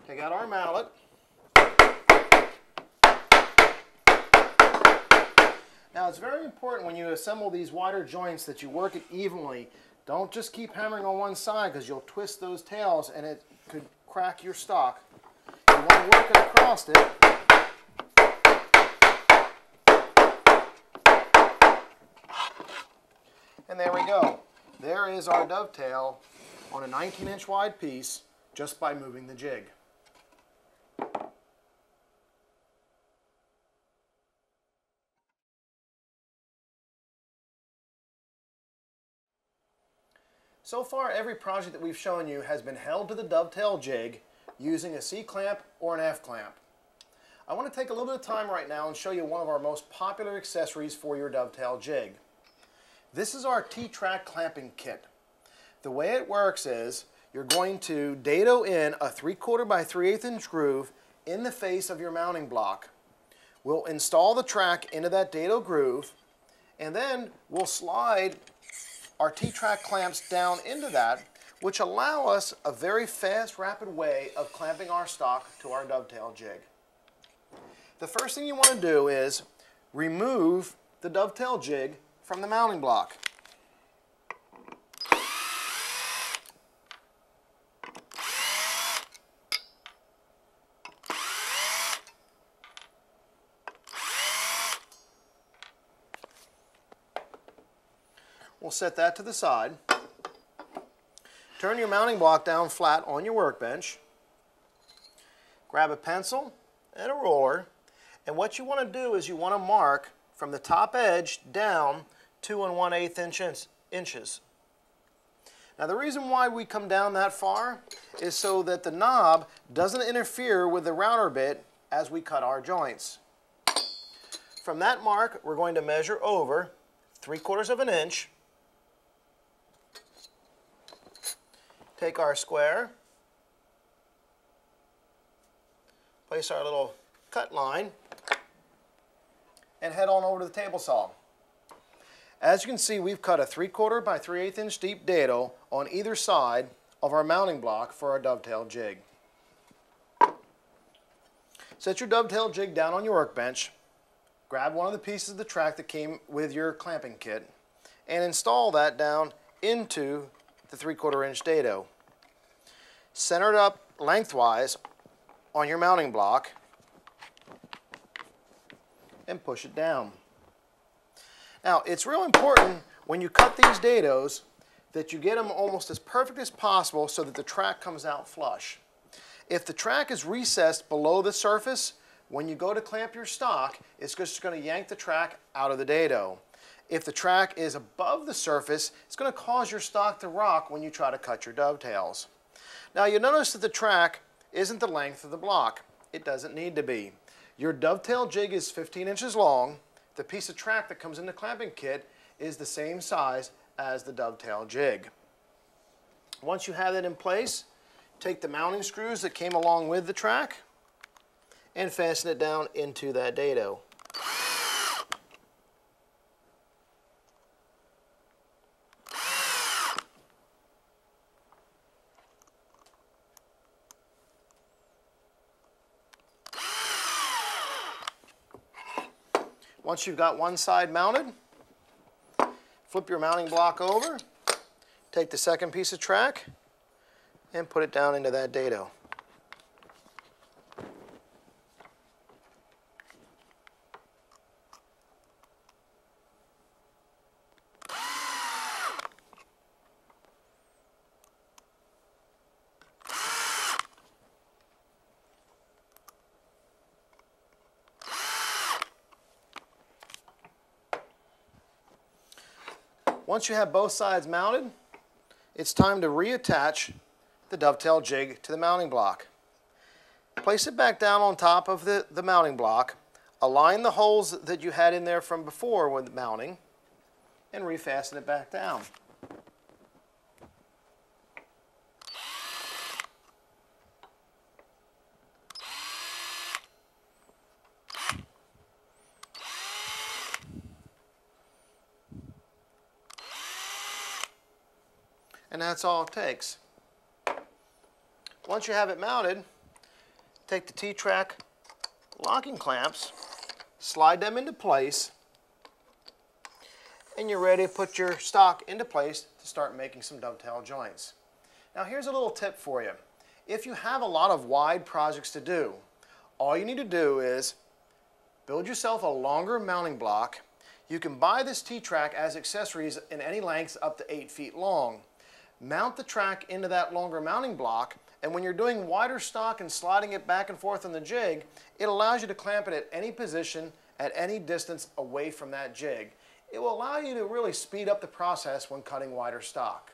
Take out our mallet. Now it's very important when you assemble these wider joints that you work it evenly. Don't just keep hammering on one side because you'll twist those tails and it could crack your stock. You want to work it across it. And there we go. There is our dovetail on a 19-inch wide piece just by moving the jig. So far, every project that we've shown you has been held to the dovetail jig using a C-clamp or an F-clamp. I want to take a little bit of time right now and show you one of our most popular accessories for your dovetail jig. This is our T-track clamping kit. The way it works is you're going to dado in a 3/4 by 3/8 inch groove in the face of your mounting block. We'll install the track into that dado groove, and then we'll slide our T-track clamps down into that, which allow us a very fast, rapid way of clamping our stock to our dovetail jig. The first thing you want to do is remove the dovetail jig from the mounting block. We'll set that to the side. Turn your mounting block down flat on your workbench. Grab a pencil and a roller, and what you want to do is you want to mark from the top edge down 2 1/8 inches. Now the reason why we come down that far is so that the knob doesn't interfere with the router bit as we cut our joints. From that mark, we're going to measure over 3/4 inch. Take our square, place our little cut line, and head on over to the table saw. As you can see, we've cut a 3/4 by 3/8 inch deep dado on either side of our mounting block for our dovetail jig. Set your dovetail jig down on your workbench, grab one of the pieces of the track that came with your clamping kit, and install that down into the 3/4 inch dado. Center it up lengthwise on your mounting block and push it down. Now, it's real important when you cut these dados that you get them almost as perfect as possible so that the track comes out flush. If the track is recessed below the surface, when you go to clamp your stock, it's just going to yank the track out of the dado. If the track is above the surface, it's going to cause your stock to rock when you try to cut your dovetails. Now you'll notice that the track isn't the length of the block. It doesn't need to be. Your dovetail jig is 15 inches long. The piece of track that comes in the clamping kit is the same size as the dovetail jig. Once you have that in place, take the mounting screws that came along with the track and fasten it down into that dado. Once you've got one side mounted, flip your mounting block over, take the second piece of track, and put it down into that dado. Once you have both sides mounted, it's time to reattach the dovetail jig to the mounting block. Place it back down on top of the mounting block, align the holes that you had in there from before with mounting, and refasten it back down. And that's all it takes. Once you have it mounted, take the T-track locking clamps, slide them into place, and you're ready to put your stock into place to start making some dovetail joints. Now here's a little tip for you. If you have a lot of wide projects to do, all you need to do is build yourself a longer mounting block. You can buy this T-track as accessories in any lengths up to 8 feet long. Mount the track into that longer mounting block, and when you're doing wider stock and sliding it back and forth on the jig, it allows you to clamp it at any position, at any distance away from that jig. It will allow you to really speed up the process when cutting wider stock.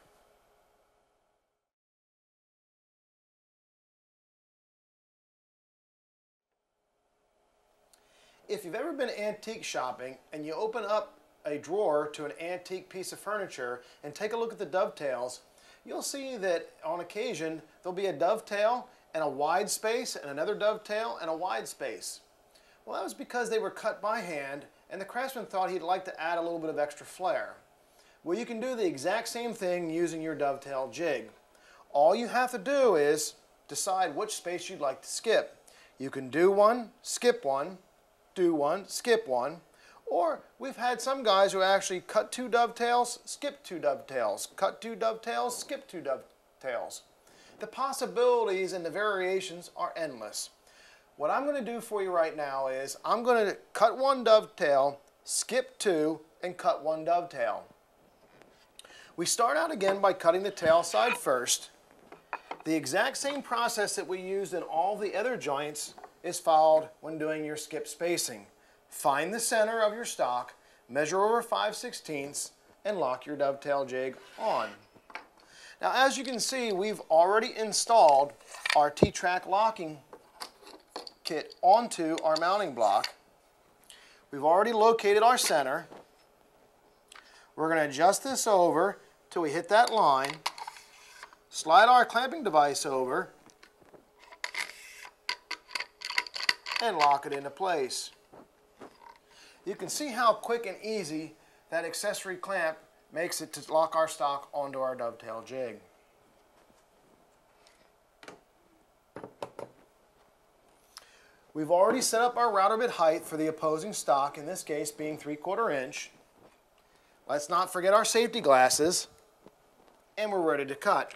If you've ever been antique shopping and you open up a drawer to an antique piece of furniture and take a look at the dovetails, you'll see that on occasion there'll be a dovetail and a wide space and another dovetail and a wide space. Well, that was because they were cut by hand and the craftsman thought he'd like to add a little bit of extra flair. Well, you can do the exact same thing using your dovetail jig. All you have to do is decide which space you'd like to skip. You can do one, skip one, do one, skip one, or we've had some guys who actually cut 2 dovetails, skip 2 dovetails, cut 2 dovetails, skip 2 dovetails. The possibilities and the variations are endless. What I'm going to do for you right now is I'm going to cut 1 dovetail, skip 2, and cut 1 dovetail. We start out again by cutting the tail side first. The exact same process that we used in all the other joints is followed when doing your skip spacing. Find the center of your stock, measure over 5/16, and lock your dovetail jig on. Now, as you can see, we've already installed our T-track locking kit onto our mounting block. We've already located our center. We're going to adjust this over till we hit that line, slide our clamping device over, and lock it into place. You can see how quick and easy that accessory clamp makes it to lock our stock onto our dovetail jig. We've already set up our router bit height for the opposing stock, in this case being 3/4 inch. Let's not forget our safety glasses, and we're ready to cut.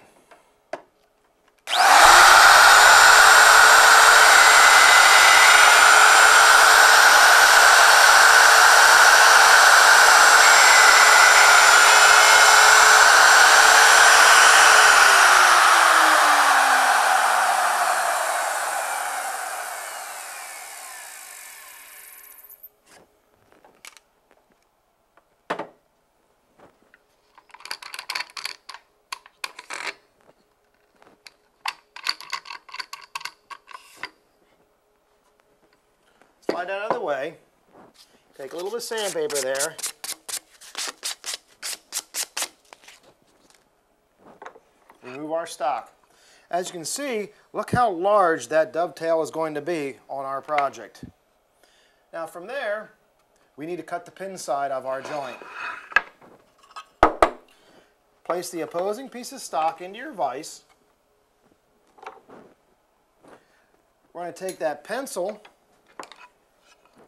Slide that out of the way. Take a little bit of sandpaper there. Remove our stock. As you can see, look how large that dovetail is going to be on our project. Now from there, we need to cut the pin side of our joint. Place the opposing piece of stock into your vise. We're going to take that pencil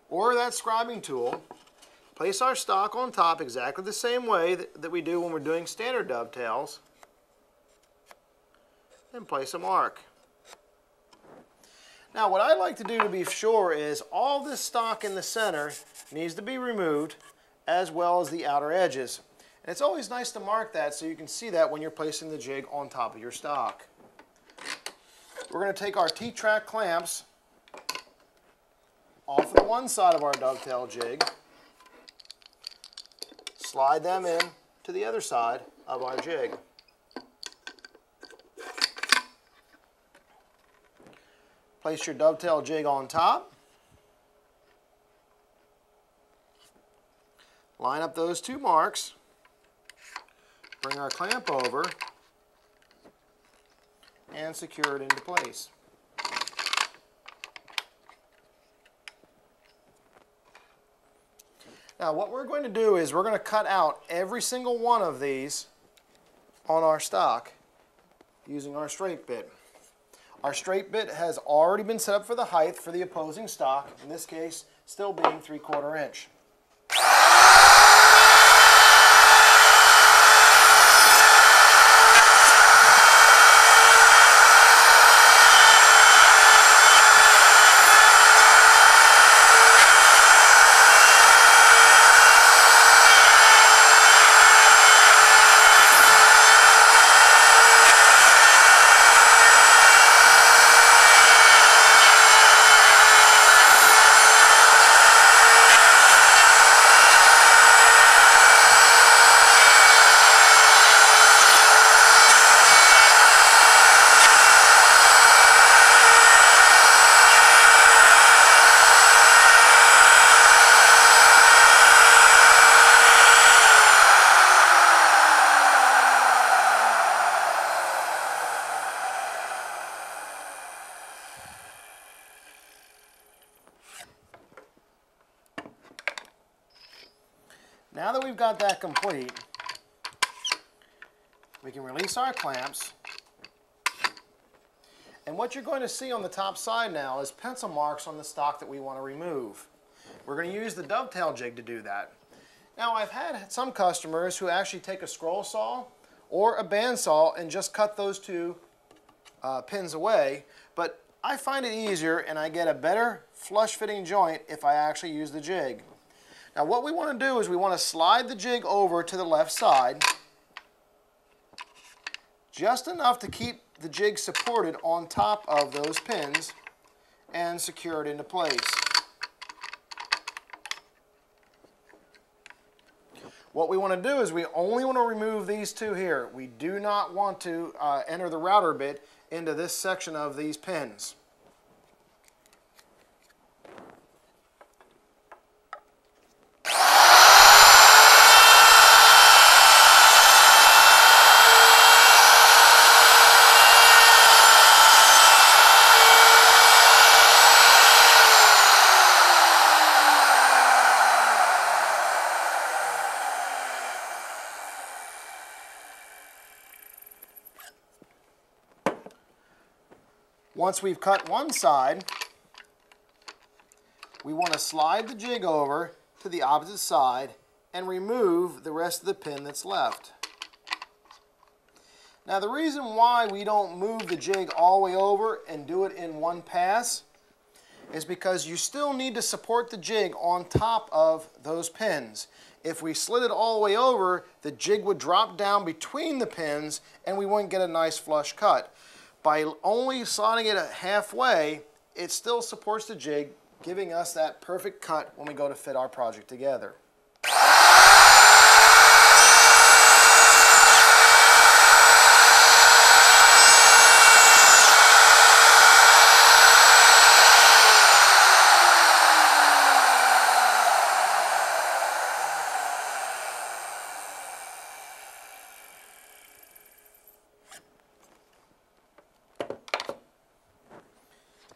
or that scribing tool, place our stock on top exactly the same way that we do when we're doing standard dovetails, and place a mark. Now what I like to do to be sure is all this stock in the center needs to be removed, as well as the outer edges. And it's always nice to mark that so you can see that when you're placing the jig on top of your stock. We're going to take our T-track clamps off of the one side of our dovetail jig, slide them in to the other side of our jig. Place your dovetail jig on top. Line up those two marks. Bring our clamp over and secure it into place. Now what we're going to do is we're going to cut out every single one of these on our stock using our straight bit. Our straight bit has already been set up for the height for the opposing stock, in this case still being 3/4 inch. Now that we've got that complete, we can release our clamps. And what you're going to see on the top side now is pencil marks on the stock that we want to remove. We're going to use the dovetail jig to do that. Now I've had some customers who actually take a scroll saw or a bandsaw and just cut those two pins away, but I find it easier and I get a better flush fitting joint if I actually use the jig. Now what we want to do is we want to slide the jig over to the left side, just enough to keep the jig supported on top of those pins and secure it into place. What we want to do is we only want to remove these two here. We do not want to enter the router bit into this section of these pins. Once we've cut one side, we want to slide the jig over to the opposite side and remove the rest of the pin that's left. Now the reason why we don't move the jig all the way over and do it in one pass is because you still need to support the jig on top of those pins. If we slid it all the way over, the jig would drop down between the pins and we wouldn't get a nice flush cut. By only sliding it halfway, it still supports the jig, giving us that perfect cut when we go to fit our project together.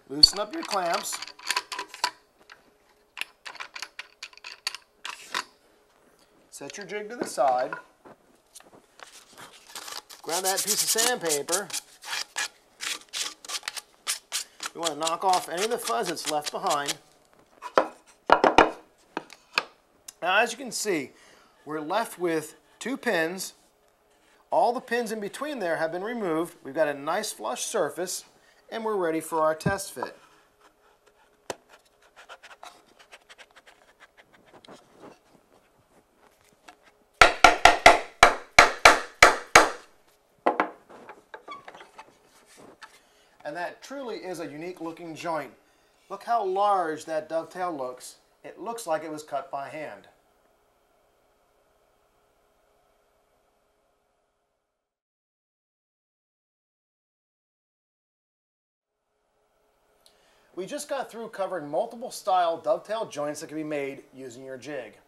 Loosen up your clamps. Set your jig to the side. Grab that piece of sandpaper. We want to knock off any of the fuzz that's left behind. Now as you can see, we're left with two pins. All the pins in between there have been removed. We've got a nice flush surface and we're ready for our test fit. And that truly is a unique looking joint. Look how large that dovetail looks. It looks like it was cut by hand. We just got through covering multiple style dovetail joints that can be made using your jig.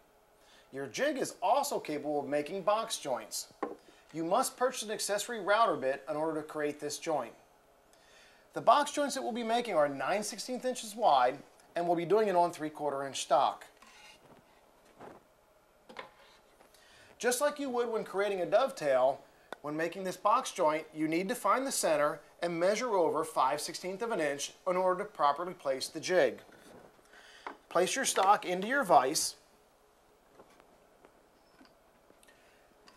Your jig is also capable of making box joints. You must purchase an accessory router bit in order to create this joint. The box joints that we'll be making are 9/16 inches wide, and we'll be doing it on 3/4 inch stock. Just like you would when creating a dovetail, when making this box joint, you need to find the center and measure over 5/16 of an inch in order to properly place the jig. Place your stock into your vise.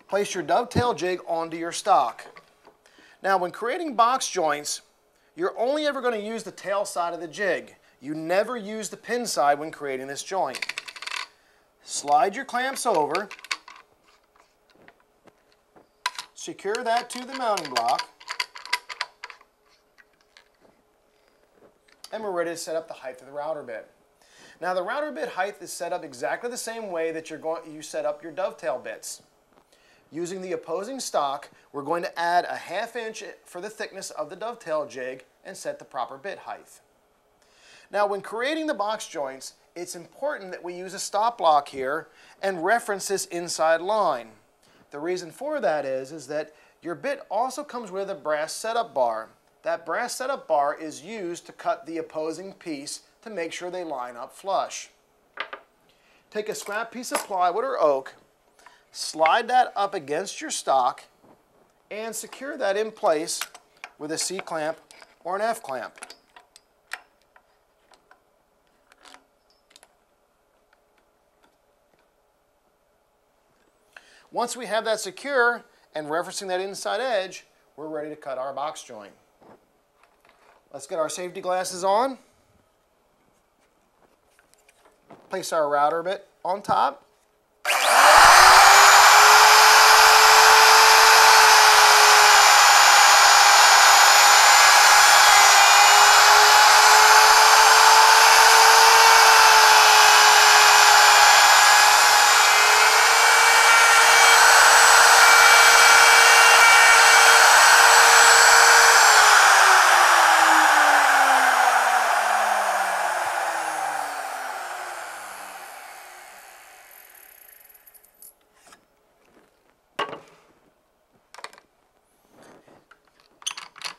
Place your dovetail jig onto your stock. Now, when creating box joints, you're only ever going to use the tail side of the jig. You never use the pin side when creating this joint. Slide your clamps over. Secure that to the mounting block. And we're ready to set up the height of the router bit. Now, the router bit height is set up exactly the same way that you set up your dovetail bits. Using the opposing stock, we're going to add a 1/2 inch for the thickness of the dovetail jig and set the proper bit height. Now, when creating the box joints, it's important that we use a stop block here and reference this inside line. The reason for that is that your bit also comes with a brass setup bar. That brass setup bar is used to cut the opposing piece to make sure they line up flush. Take a scrap piece of plywood or oak, slide that up against your stock, and secure that in place with a C-clamp or an F-clamp. Once we have that secure and referencing that inside edge, we're ready to cut our box joint. Let's get our safety glasses on. Place our router bit on top.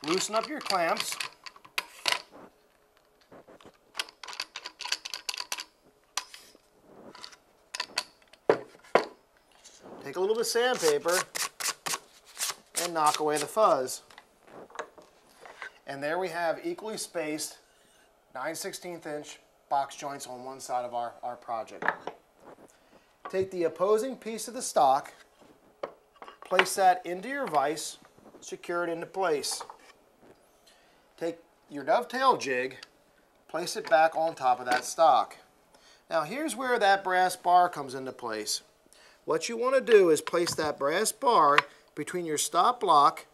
Loosen up your clamps. Take a little bit of sandpaper and knock away the fuzz. And there we have equally spaced 9/16 inch box joints on one side of our project. Take the opposing piece of the stock, place that into your vise, secure it into place. Take your dovetail jig, place it back on top of that stock. Now here's where that brass bar comes into place. What you want to do is place that brass bar between your stop block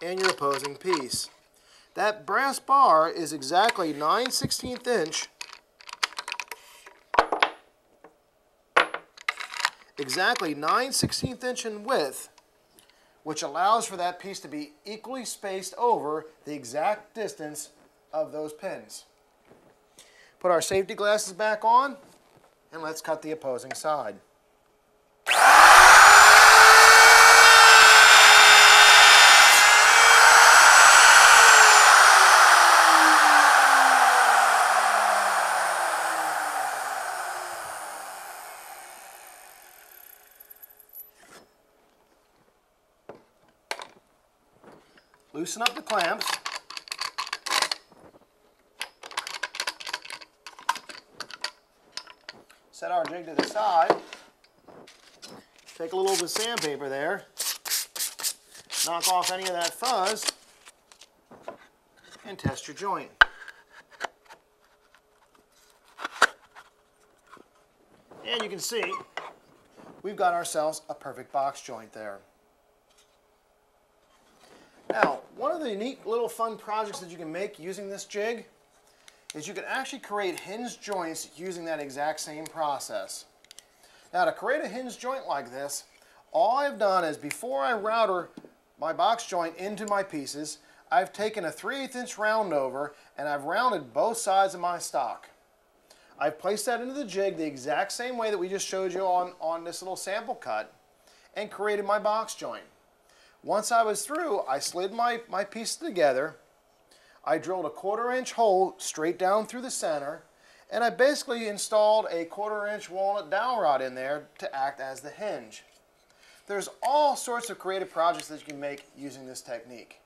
and your opposing piece. That brass bar is exactly 9/16 inch, exactly 9/16 inch in width, which allows for that piece to be equally spaced over the exact distance of those pins. Put our safety glasses back on, and let's cut the opposing side. Loosen up the clamps. Set our jig to the side. Take a little bit of sandpaper there. Knock off any of that fuzz. And test your joint. And you can see we've got ourselves a perfect box joint there. Now, one of the unique little fun projects that you can make using this jig is you can actually create hinged joints using that exact same process. Now, to create a hinged joint like this, all I've done is before I router my box joint into my pieces, I've taken a 3/8 inch round over and I've rounded both sides of my stock. I've placed that into the jig the exact same way that we just showed you on this little sample cut and created my box joint. Once I was through, I slid my piece together. I drilled a 1/4 inch hole straight down through the center, and I basically installed a 1/4 inch walnut dowel rod in there to act as the hinge. There's all sorts of creative projects that you can make using this technique.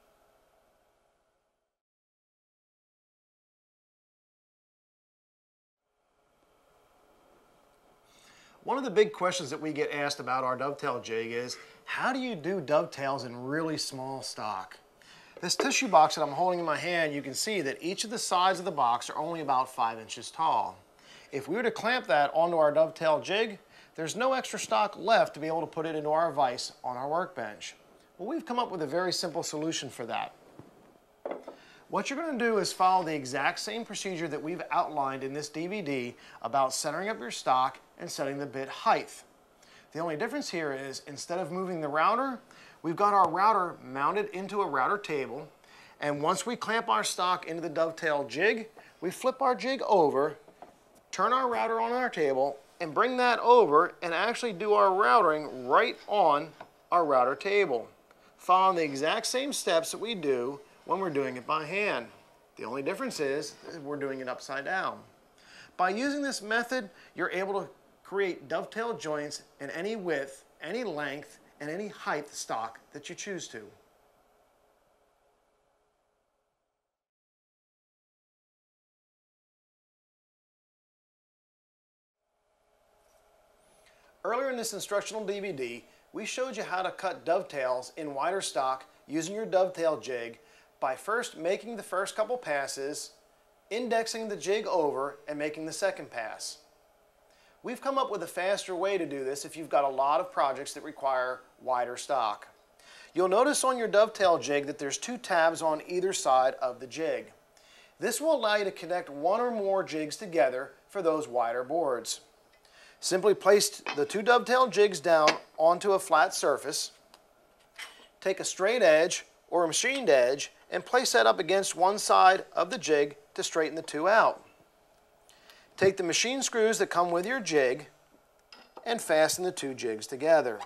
One of the big questions that we get asked about our dovetail jig is, how do you do dovetails in really small stock? This tissue box that I'm holding in my hand, you can see that each of the sides of the box are only about 5 inches tall. If we were to clamp that onto our dovetail jig, there's no extra stock left to be able to put it into our vise on our workbench. Well, we've come up with a very simple solution for that. What you're going to do is follow the exact same procedure that we've outlined in this DVD about centering up your stock and setting the bit height. The only difference here is, instead of moving the router, we've got our router mounted into a router table, and once we clamp our stock into the dovetail jig, we flip our jig over, turn our router on our table, and bring that over and actually do our routering right on our router table, following the exact same steps that we do when we're doing it by hand. The only difference is we're doing it upside down. By using this method, you're able to create dovetail joints in any width, any length, and any height stock that you choose to. Earlier in this instructional DVD, we showed you how to cut dovetails in wider stock using your dovetail jig by first making the first couple passes, indexing the jig over, and making the second pass. We've come up with a faster way to do this if you've got a lot of projects that require wider stock. You'll notice on your dovetail jig that there's 2 tabs on either side of the jig. This will allow you to connect 1 or more jigs together for those wider boards. Simply place the 2 dovetail jigs down onto a flat surface, take a straight edge or a machined edge, and place that up against one side of the jig to straighten the 2 out. Take the machine screws that come with your jig and fasten the 2 jigs together.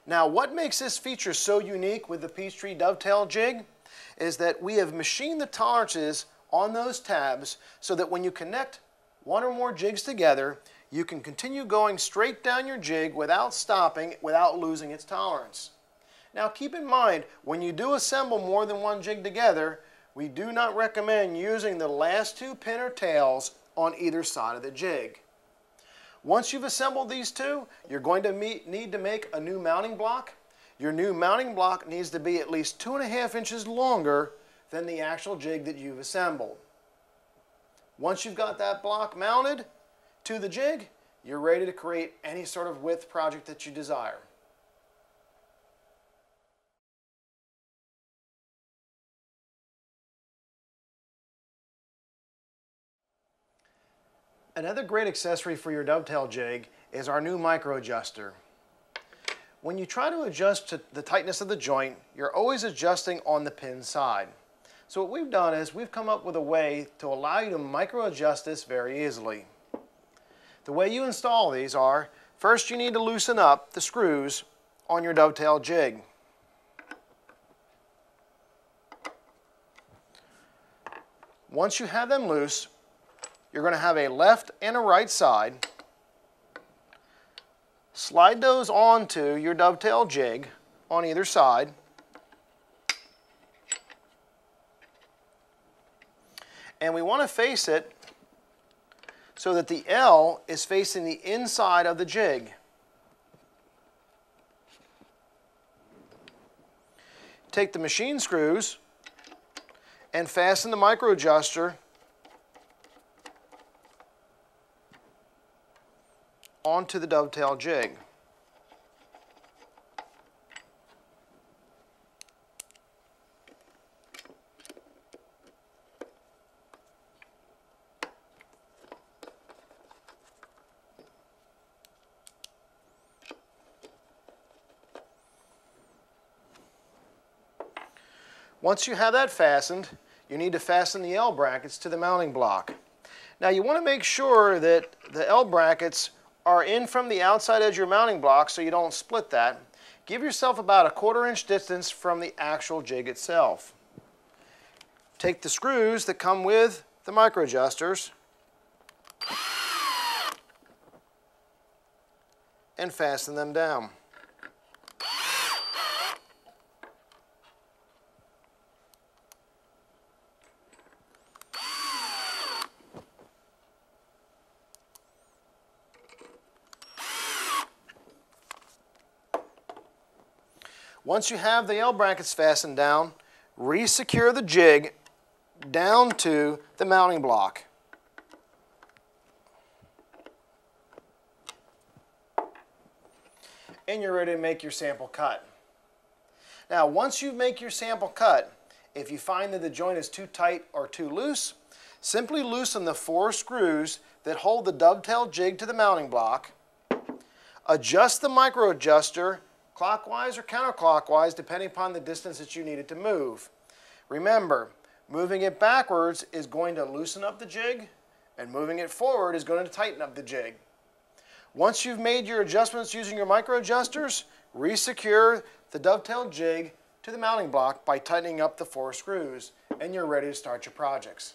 Now, what makes this feature so unique with the Peachtree Dovetail Jig is that we have machined the tolerances on those tabs so that when you connect 1 or more jigs together, you can continue going straight down your jig without stopping, without losing its tolerance. Now, keep in mind, when you do assemble more than 1 jig together, we do not recommend using the last 2 pin or tails on either side of the jig. Once you've assembled these 2, you're going to need to make a new mounting block. Your new mounting block needs to be at least 2.5 inches longer than the actual jig that you've assembled. Once you've got that block mounted to the jig, you're ready to create any sort of width project that you desire. Another great accessory for your dovetail jig is our new micro adjuster. When you try to adjust to the tightness of the joint, you're always adjusting on the pin side. So what we've done is we've come up with a way to allow you to micro adjust this very easily. The way you install these are, first you need to loosen up the screws on your dovetail jig. Once you have them loose, you're going to have a left and a right side. Slide those onto your dovetail jig on either side. And we want to face it so that the L is facing the inside of the jig. Take the machine screws and fasten the micro adjuster onto the dovetail jig. Once you have that fastened, you need to fasten the L brackets to the mounting block. Now you want to make sure that the L brackets are in from the outside edge of your mounting block so you don't split that. Give yourself about a 1/4 inch distance from the actual jig itself. Take the screws that come with the micro adjusters and fasten them down. Once you have the L brackets fastened down, re-secure the jig down to the mounting block. And you're ready to make your sample cut. Now, once you make your sample cut, if you find that the joint is too tight or too loose, simply loosen the 4 screws that hold the dovetail jig to the mounting block. Adjust the micro adjuster clockwise or counterclockwise depending upon the distance that you need it to move. Remember, moving it backwards is going to loosen up the jig, and moving it forward is going to tighten up the jig. Once you've made your adjustments using your micro adjusters, re-secure the dovetail jig to the mounting block by tightening up the 4 screws, and you're ready to start your projects.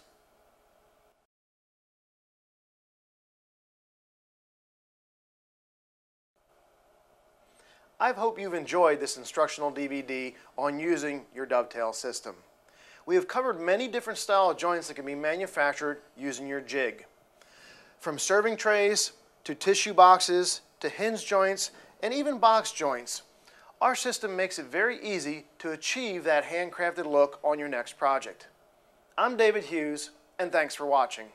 I hope you've enjoyed this instructional DVD on using your dovetail system. We have covered many different style of joints that can be manufactured using your jig. From serving trays to tissue boxes to hinge joints and even box joints, our system makes it very easy to achieve that handcrafted look on your next project. I'm David Hughes, and thanks for watching.